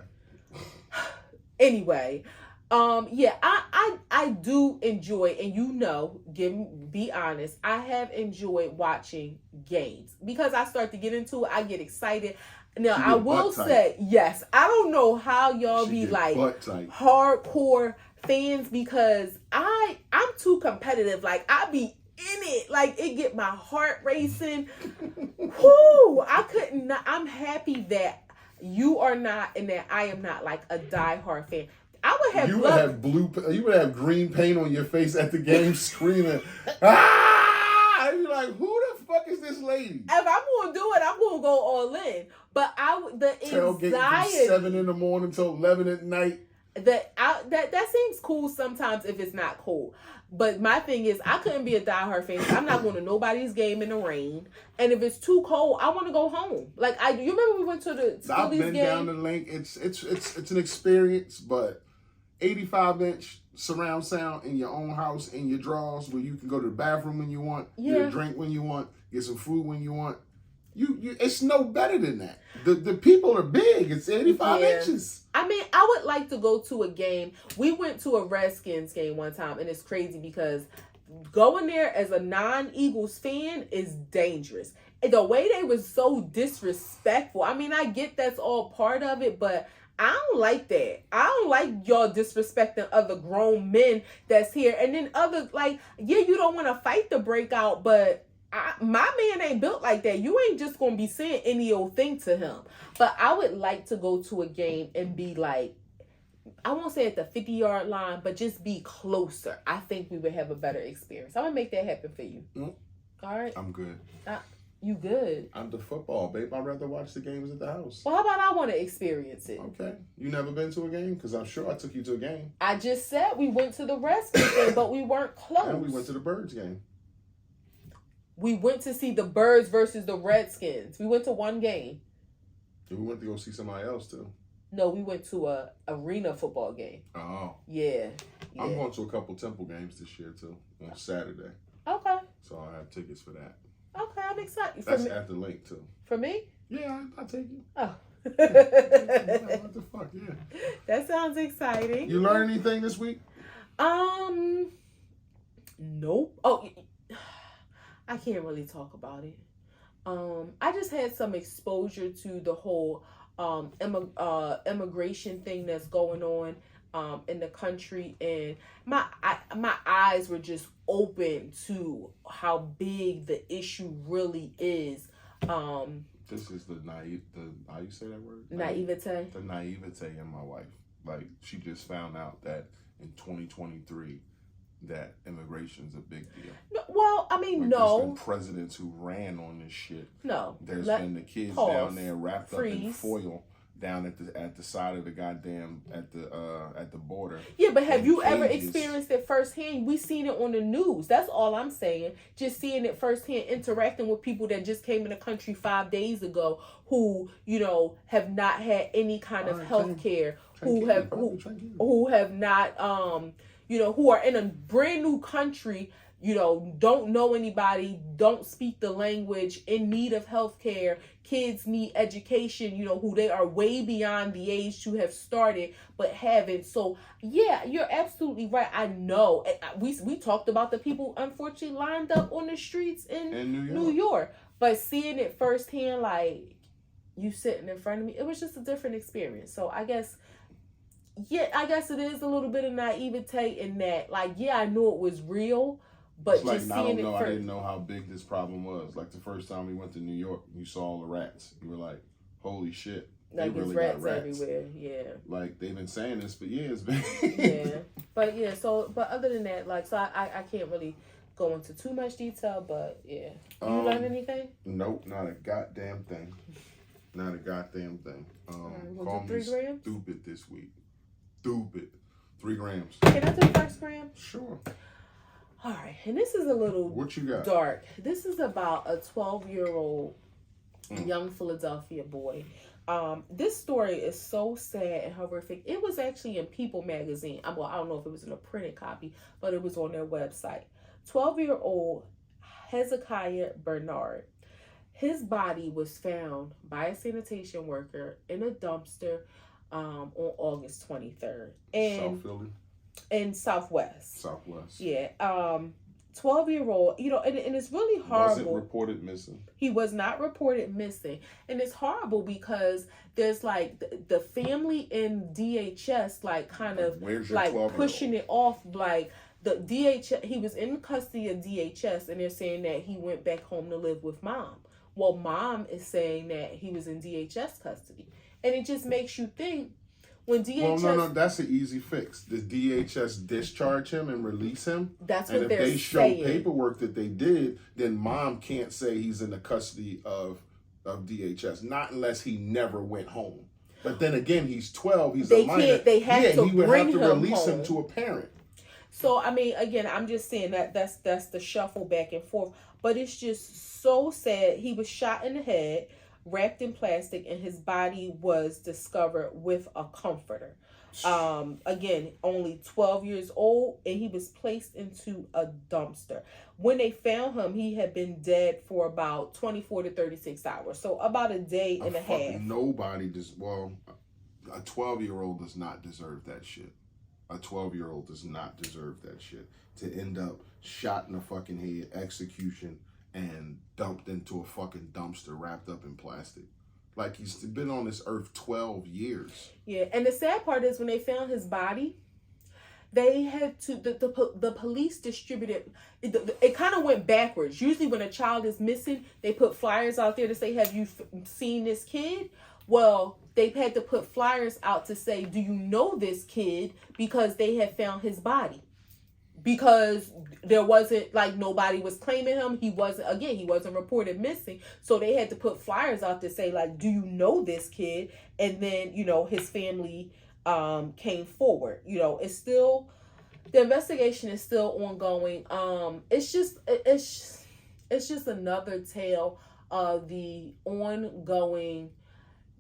Anyway, yeah, I do enjoy, and be honest, I have enjoyed watching games because I start to get into it. I get excited. Now, I will say, yes, I don't know how y'all be like hardcore fans because I'm too competitive. Like, I be in it. Like, it get my heart racing. Whoo! I'm happy that you are not and that I am not like a diehard fan. I would have you would have green paint on your face at the game screaming, ah! And you're like, who the fuck is this lady? If I'm gonna do it, I'm gonna go all in. But the anxiety from 7 in the morning till 11 at night. That seems cool sometimes if it's not cool. But my thing is, I couldn't be a diehard fan. I'm not going to nobody's game in the rain. And if it's too cold, I want to go home. Like you remember we went to the Phillies I've been game? down the link. It's an experience, but 85-inch surround sound in your own house in your drawers where you can go to the bathroom when you want, get a drink when you want, get some food when you want. It's no better than that. The people are big. It's 85 inches. I mean, I would like to go to a game. We went to a Redskins game one time, and it's crazy because going there as a non-Eagles fan is dangerous. The way they were so disrespectful. I mean, I get that's all part of it, but I don't like that. I don't like y'all disrespecting other grown men that's here. And then you don't want to fight the breakout, but my man ain't built like that. You ain't just gonna be saying any old thing to him. But I would like to go to a game and be like, I won't say at the 50-yard line, but just be closer. I think we would have a better experience. I'm gonna make that happen for you. All right. I'm good. You good? I'm the football, babe. I'd rather watch the games at the house. Well, how about I want to experience it? Okay. You never been to a game? Because I'm sure I took you to a game. I just said we went to the Redskins game, but we weren't close. And we went to the Birds game. We went to see the Birds versus the Redskins. We went to one game. We went to go see somebody else, too. No, we went to a arena football game. Oh. Yeah. I'm going to a couple Temple games this year, too, on Saturday. Okay. So I'll have tickets for that. Okay, I'm excited. That's at the link, too. For me? Yeah, I'll take you. Oh. What the fuck, yeah. That sounds exciting. You learn anything this week? Nope. Oh, I can't really talk about it. I just had some exposure to the whole immigration thing that's going on in the country, and my eyes were just open to how big the issue really is. This is how you say that word? Naivete. The naivete in my wife. Like, she just found out that in 2023, that immigration's a big deal. No, well, I mean, Like, no. There's been presidents who ran on this shit. No. There's been the kids down there wrapped up in foil down at the side of the goddamn at the border. Yeah, but have you ever experienced it firsthand? We seen it on the news. That's all I'm saying. Just seeing it firsthand, interacting with people that just came in the country 5 days ago, who have not had any kind of health care, who have not who are in a brand new country. Don't know anybody, don't speak the language, in need of health care, kids need education, who they are way beyond the age to have started, but haven't. So, yeah, you're absolutely right. I know. We talked about the people, unfortunately, lined up on the streets in New York. But seeing it firsthand, like, you sitting in front of me, it was just a different experience. So, I guess it is a little bit of naivete in that, like, yeah, I knew it was real. But it's just seeing it I didn't know how big this problem was. Like the first time we went to New York, you saw all the rats. You were like, "Holy shit!" Like there's rats everywhere. Yeah. Like they've been saying this for years, man. Yeah, but yeah. So, but other than that, like, so I can't really go into too much detail. But yeah, you learn anything? Nope, not a goddamn thing. Not a goddamn thing. Call me 3 grams? Stupid this week. Stupid. 3 grams. Can I do 1 gram? Sure. All right, and this is a little what you got? Dark. This is about a 12-year-old young Philadelphia boy. This story is so sad and horrific. It was actually in People magazine. Well, I don't know if it was in a printed copy, but it was on their website. 12-year-old Hezekiah Bernard. His body was found by a sanitation worker in a dumpster on August 23rd. South Philly? In Southwest. Yeah. 12-year-old, and it's really horrible. Was it reported missing? He was not reported missing. And it's horrible because there's like the family in DHS, like kind of like pushing it off. Like the DHS, he was in custody of DHS and they're saying that he went back home to live with mom. Well, mom is saying that he was in DHS custody. And it just makes you think, when DHS... Well, no, that's an easy fix. Did DHS discharge him and release him? That's what they're saying. And if they show paperwork that they did, then mom can't say he's in the custody of DHS. Not unless he never went home. But then again, he's 12. He's a minor. They have to bring him home. Release him to a parent. So, I mean, again, I'm just saying that's the shuffle back and forth. But it's just so sad. He was shot in the head, wrapped in plastic, and his body was discovered with a comforter. Again, only 12 years old, and he was placed into a dumpster. When they found him, he had been dead for about 24 to 36 hours. So about a day and a half. Nobody a 12-year-old does not deserve that shit. A 12-year-old does not deserve that shit. To end up shot in the fucking head, execution, and dumped into a fucking dumpster wrapped up in plastic. Like, he's been on this earth 12 years. Yeah, and the sad part is when they found his body, they had to, the police distributed, it kind of went backwards. Usually when a child is missing, they put flyers out there to say, have you seen this kid? Well, they had to put flyers out to say, do you know this kid? Because they had found his body. Because there wasn't, like, nobody was claiming him. He wasn't reported missing. So they had to put flyers out to say, like, do you know this kid? And then, his family came forward. It's still, the investigation is still ongoing. It's just another tale of the ongoing,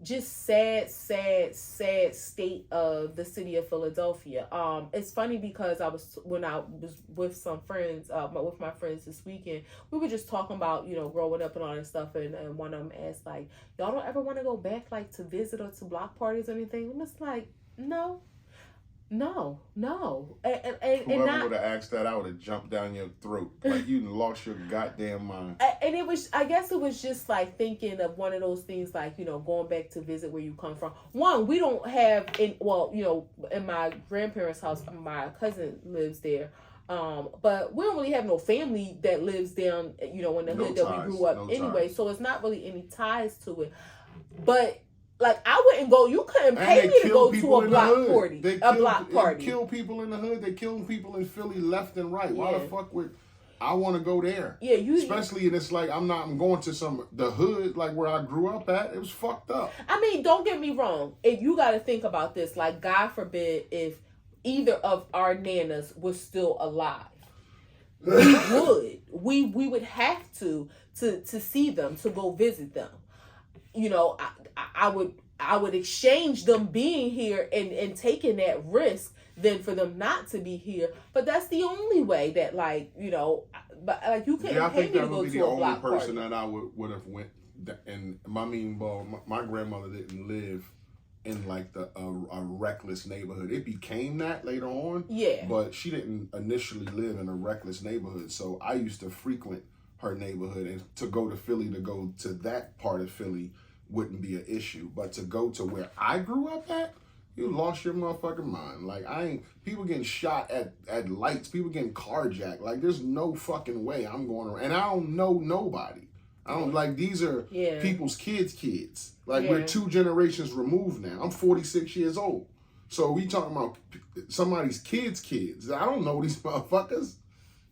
just sad state of the city of Philadelphia. It's funny because when I was with some friends, with my friends this weekend, we were just talking about, growing up and all that stuff, and one of them asked, like, y'all don't ever want to go back, like, to visit or to block parties or anything? I'm just like, no. And whoever would have asked that, I would have jumped down your throat. Like, you lost your goddamn mind. And I guess it was just like thinking of one of those things, like, going back to visit where you come from. One, we don't have, in my grandparents' house, my cousin lives there. But we don't really have no family that lives down, in the hood that we grew up anyway. So it's not really any ties to it. But Like, I wouldn't go. You couldn't pay me to go to a block party. They kill people in the hood. They kill people in Philly left and right. Why the fuck would I want to go there? Yeah, especially, and it's like I'm going to the hood like where I grew up at. It was fucked up. I mean, don't get me wrong. If you got to think about this, like, God forbid if either of our nanas was still alive, we would have to see them, to go visit them. You know, I would exchange them being here and taking that risk than for them not to be here. But that's the only way that, like, you know, but like, you can't pay me to go to a block party. I think that would be the only person that I would have went. And my grandmother didn't live in like a reckless neighborhood. It became that later on. Yeah. But she didn't initially live in a reckless neighborhood. So I used to frequent her neighborhood, and to go to Philly, to go to that part of Philly wouldn't be an issue. But to go to where I grew up at, you lost your motherfucking mind. Like, people getting shot at lights, people getting carjacked. Like, there's no fucking way I'm going around. And I don't know nobody. I don't, like, these are people's kids. Like, we're 2 generations removed now. I'm 46 years old. So we talking about somebody's kids. I don't know these motherfuckers.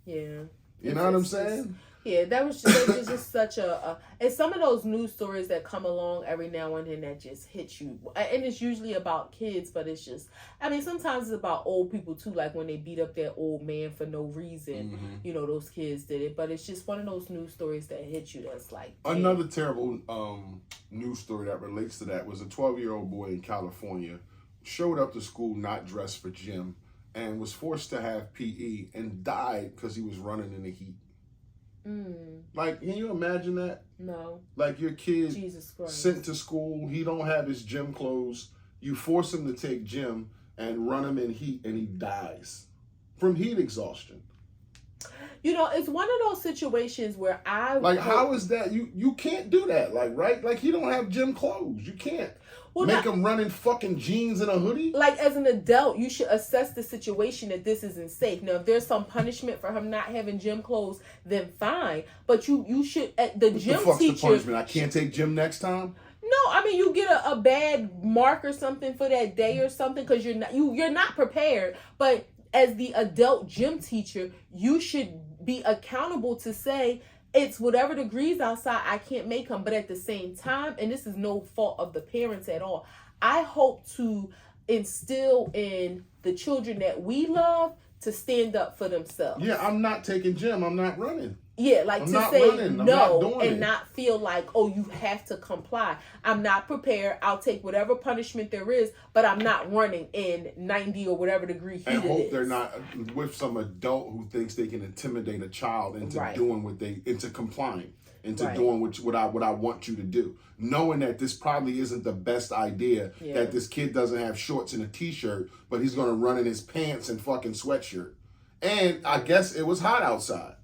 Yeah. You know what I'm saying? Yeah, that was just such a and some of those news stories that come along every now and then that just hit you, and it's usually about kids, but it's just, I mean, sometimes it's about old people too, like when they beat up that old man for no reason. Mm-hmm. You know, those kids did it, but it's just one of those news stories that hit you that's like, damn. Another terrible news story that relates to that was a 12-year-old boy in California showed up to school not dressed for gym and was forced to have PE and died because he was running in the heat. Like, can you imagine that? No. Like, your kid Jesus Christ. sent to school, he don't have his gym clothes, you force him to take gym and run him in heat, and he dies from heat exhaustion. You know, it's one of those situations where how is that? You can't do that, like, right? Like, he don't have gym clothes. You can't. Make him run in fucking jeans and a hoodie? Like, as an adult, you should assess the situation that this isn't safe. Now, if there's some punishment for him not having gym clothes, then fine. But you should, at the gym the fuck's teacher... the punishment? I can't take gym next time? No, I mean, you get a bad mark or something for that day or something because you're not prepared. But as the adult gym teacher, you should be accountable to say, it's whatever degrees outside, I can't make them. But at the same time, and this is no fault of the parents at all, I hope to instill in the children that we love to stand up for themselves. Yeah, I'm not taking gym. I'm not running. Yeah, like I'm to say no and not feel like, oh, you have to comply. I'm not prepared. I'll take whatever punishment there is, but I'm not running in 90 or whatever degree heat. And hope they're not with some adult who thinks they can intimidate a child into doing into complying, into doing what I want you to do. Knowing that this probably isn't the best idea, that this kid doesn't have shorts and a t-shirt, but he's going to run in his pants and fucking sweatshirt. And I guess it was hot outside.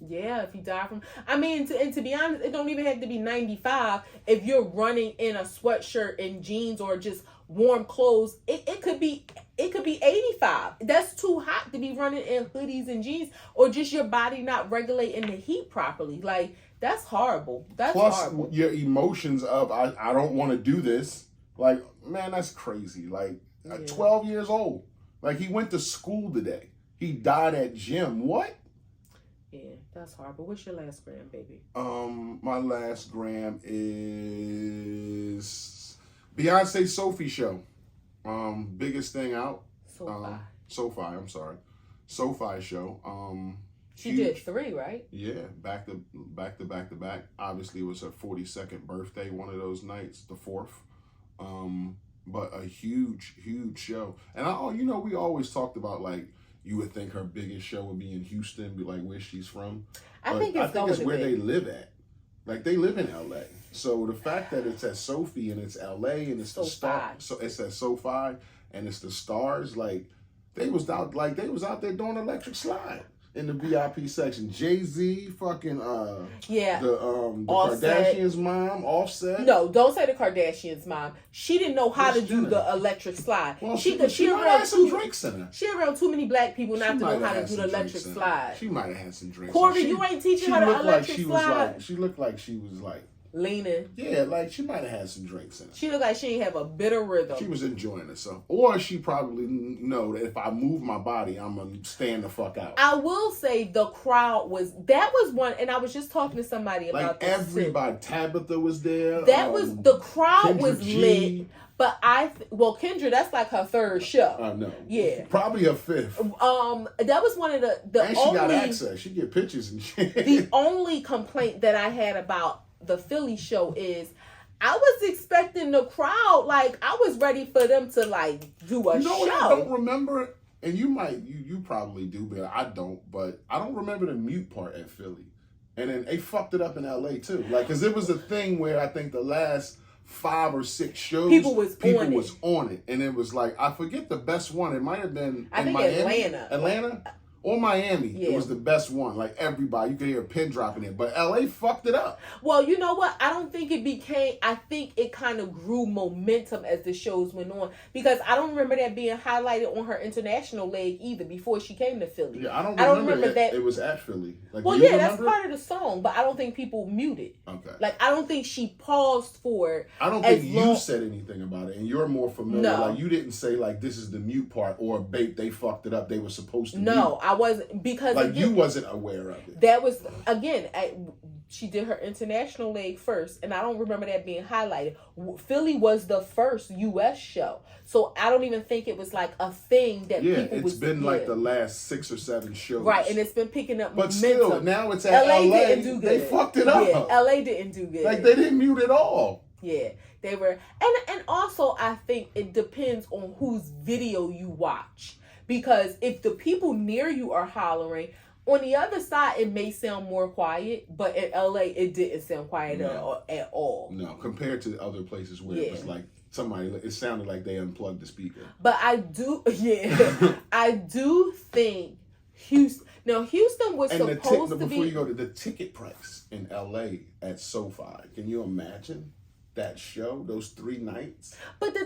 Yeah, if you die from... I mean, to be honest, it don't even have to be 95. If you're running in a sweatshirt and jeans or just warm clothes, it could be 85. That's too hot to be running in hoodies and jeans, or just your body not regulating the heat properly. Like, that's horrible. That's horrible. Plus, your emotions of, I don't want to do this. Like, man, that's crazy. Like, 12 years old. Like, he went to school today. He died at gym. What? Yeah, that's horrible. What's your last gram, baby? My last gram is Beyonce Sophie show. Biggest thing out. SoFi show. She did 3, right? Yeah, back to back. Obviously, it was her 42nd birthday, one of those nights, the 4th. But a huge show. And we always talked about, like, you would think her biggest show would be in Houston, be like where she's from. I think it's where they live at. Like, they live in LA. So the fact that it's at Sophie and it's LA and it's the star, so it's at SoFi and it's the stars, like they was out there doing electric slide in the VIP section. Jay-Z, fucking the Kardashians' mom, Offset. No, don't say the Kardashians' mom. She didn't know how to do the electric slide. Well, she had some drinks in her. She around too many black people not to know how to do the electric slide. She might have had some drinks. Corey, you ain't teaching her the electric slide. She looked like she was like leaning. Yeah, like she might have had some drinks in her. She looked like she didn't have a bitter rhythm. She was enjoying herself. Or she probably know that if I move my body, I'm going to stand the fuck out. I will say the crowd that was one, and I was just talking to somebody about like this. Everybody, Tabitha was there. The crowd Kendra was G. lit. But Kendra, that's like her third show. I know. Yeah. Probably her fifth. That was one of the and she got access. She get pictures and shit. The only complaint that I had about the Philly show is I was expecting the crowd, like I was ready for them to like do a show. What I don't remember, and you probably do, but I don't remember the mute part at Philly. And then they fucked it up in LA too. Like, cause it was a thing where I think the last 5 or 6 shows, people was on it, and it was like, I forget the best one. It might have been I think Miami, Atlanta or Miami. Yeah. It was the best one. Like everybody, you could hear a pin dropping it, but LA fucked it up. Well, you know what? I don't think it became. I think it kind of grew momentum as the shows went on, because I don't remember that being highlighted on her international leg either before she came to Philly. Yeah, I don't remember that it was at Philly. Like, well, yeah, that's part of the song, but I don't think people muted. Okay. Like, I don't think she paused for it. I don't think you said anything about it, and you're more familiar. No. Like, you didn't say like this is the mute part or bait. They fucked it up. They were supposed to. No, I wasn't, because like you wasn't aware of it. That was again. She did her international leg first, and I don't remember that being highlighted. Philly was the first U.S. show, so I don't even think it was like a thing that people was. It's been like the last 6 or 7 shows, right? And it's been picking up but momentum. Still, now it's at LA. Didn't do good. They fucked it up. Yeah, LA didn't do good. Like they didn't mute at all. Yeah, they were, and also I think it depends on whose video you watch, because if the people near you are hollering. On the other side, it may sound more quiet, but in LA, it didn't sound quiet at all. No, compared to other places where it was like it sounded like they unplugged the speaker. But I do think Houston. Now, Houston was supposed to be. Before you go to the ticket price in LA at SoFi, can you imagine that show, those 3 nights? But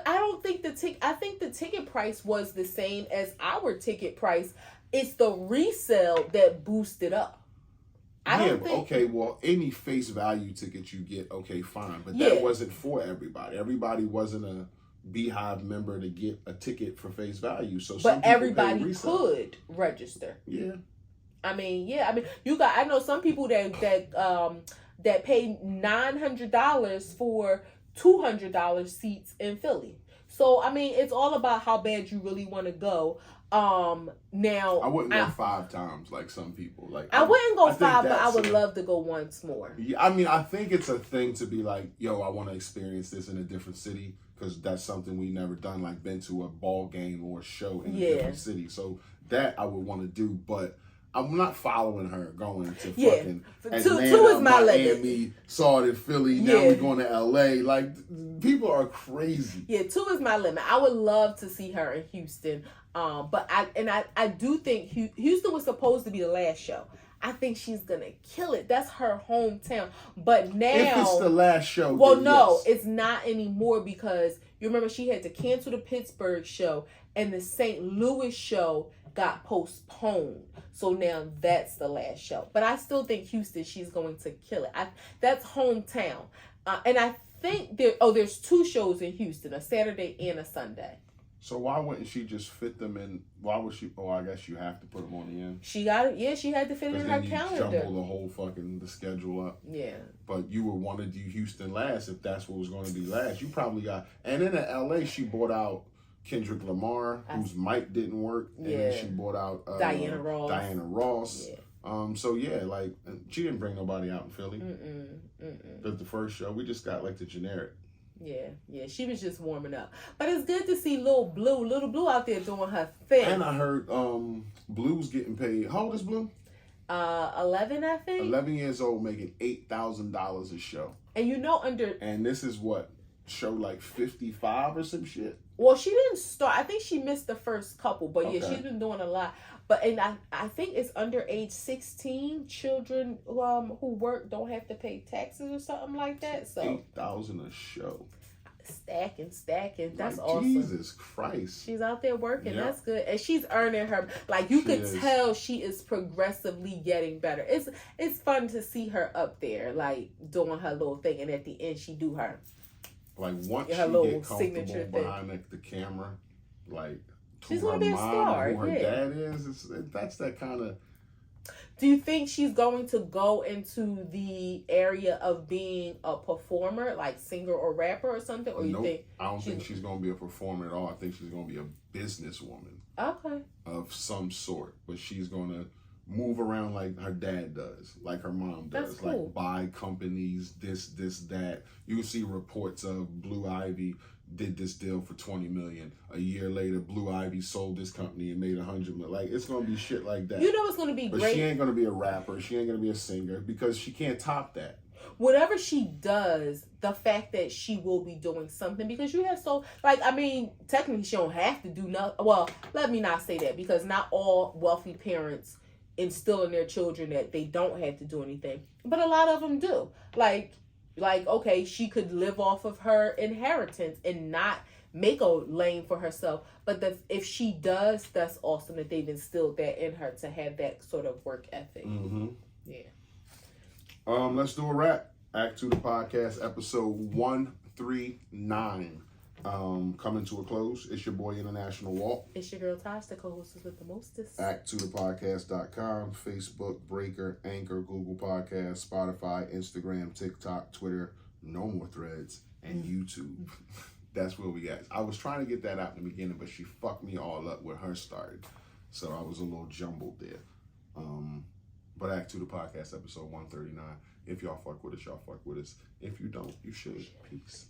I don't think I think the ticket price was the same as our ticket price. It's the resale that boosted up. Okay, well, any face value ticket you get, okay, fine. But that wasn't for everybody. Everybody wasn't a Beehive member to get a ticket for face value. But everybody could register. Yeah. I mean, I know some people that paid $900 for $200 seats in Philly. So, I mean, it's all about how bad you really want to go. Now I wouldn't go 5 times like some people. Like I wouldn't go 5, but I would love to go once more. Yeah, I mean, I think it's a thing to be like, yo, I want to experience this in a different city, because that's something we never done. Like been to a ball game or a show in a different city. So that I would want to do, but I'm not following her going to fucking Atlanta, 2 is my Miami, limit. saw it in Philly, now we're going to LA. Like, people are crazy. Yeah, 2 is my limit. I would love to see her in Houston. But I do think Houston was supposed to be the last show. I think she's gonna kill it. That's her hometown. But now, if it's the last show, well, no, it's not anymore, because you remember she had to cancel the Pittsburgh show, and the St. Louis show got postponed. So now that's the last show. But I still think Houston, she's going to kill it. That's hometown. And I think there's 2 shows in Houston, a Saturday and a Sunday. So why wouldn't she just fit them in? Why would she? Oh, I guess you have to put them on the end. She got it. Yeah, she had to fit it in her calendar. Jumble the whole the schedule up. Yeah. But you would want to do Houston last if that's what was going to be last. You probably got. And then at LA, she bought out Kendrick Lamar, whose mic didn't work, and then she bought out Diana Ross. Yeah. So yeah, like she didn't bring nobody out in Philly. But the first show, we just got like the generic. Yeah, she was just warming up. But it's good to see Little Blue out there doing her thing. And I heard Blue's getting paid. How old is Blue? 11, I think. 11 years old, making $8,000 a show. And and this is what, show like 55 or some shit? Well, she didn't start. I think she missed the first couple, but yeah, she's been doing a lot. But I think it's under age 16. Children who work don't have to pay taxes or something like that. So $8,000 a show. Stacking. That's like, awesome. Jesus Christ. She's out there working. Yeah. That's good. And she's earning her, like, you could is. tell she is progressively getting better. It's fun to see her up there, like, doing her little thing. And at the end, she do her. Like, once her she little get comfortable signature behind the camera, like, to she's her gonna be a mom star. and who her Yeah. dad is, that's that kind of... Do you think she's going to go into the area of being a performer, like singer or rapper or something? Or you Nope. think I don't think she's going to be a performer at all. I think she's going to be a businesswoman. Okay. Of some sort. But she's going to move around like her dad does, like her mom does. That's cool. Like, buy companies, this, that. You see reports of Blue Ivy did this deal for $20 million. A year later, Blue Ivy sold this company and made $100 million. Like, it's gonna be shit like that. You know it's gonna be but great. She ain't gonna be a rapper. She ain't gonna be a singer because she can't top that. Whatever she does, the fact that she will be doing something, because you have technically she don't have to do nothing. Well, let me not say that, because not all wealthy parents instill in their children that they don't have to do anything, but a lot of them do. Like, okay, she could live off of her inheritance and not make a lane for herself. But if she does, that's awesome that they've instilled that in her to have that sort of work ethic. Mm-hmm. Yeah. Let's do a wrap. Act 2 the podcast, episode 139. Coming to a close. It's your boy International Walt. It's your girl Tosh, the co-hostess with the mostest. Act2thepodcast.com, Facebook, Breaker, Anchor, Google Podcasts, Spotify, Instagram, TikTok, Twitter, no more Threads, and YouTube. That's where we at. I was trying to get that out in the beginning, but she fucked me all up with her start. So I was a little jumbled there. But Act 2 the podcast, episode 139. If y'all fuck with us, y'all fuck with us. If you don't, you should. Peace.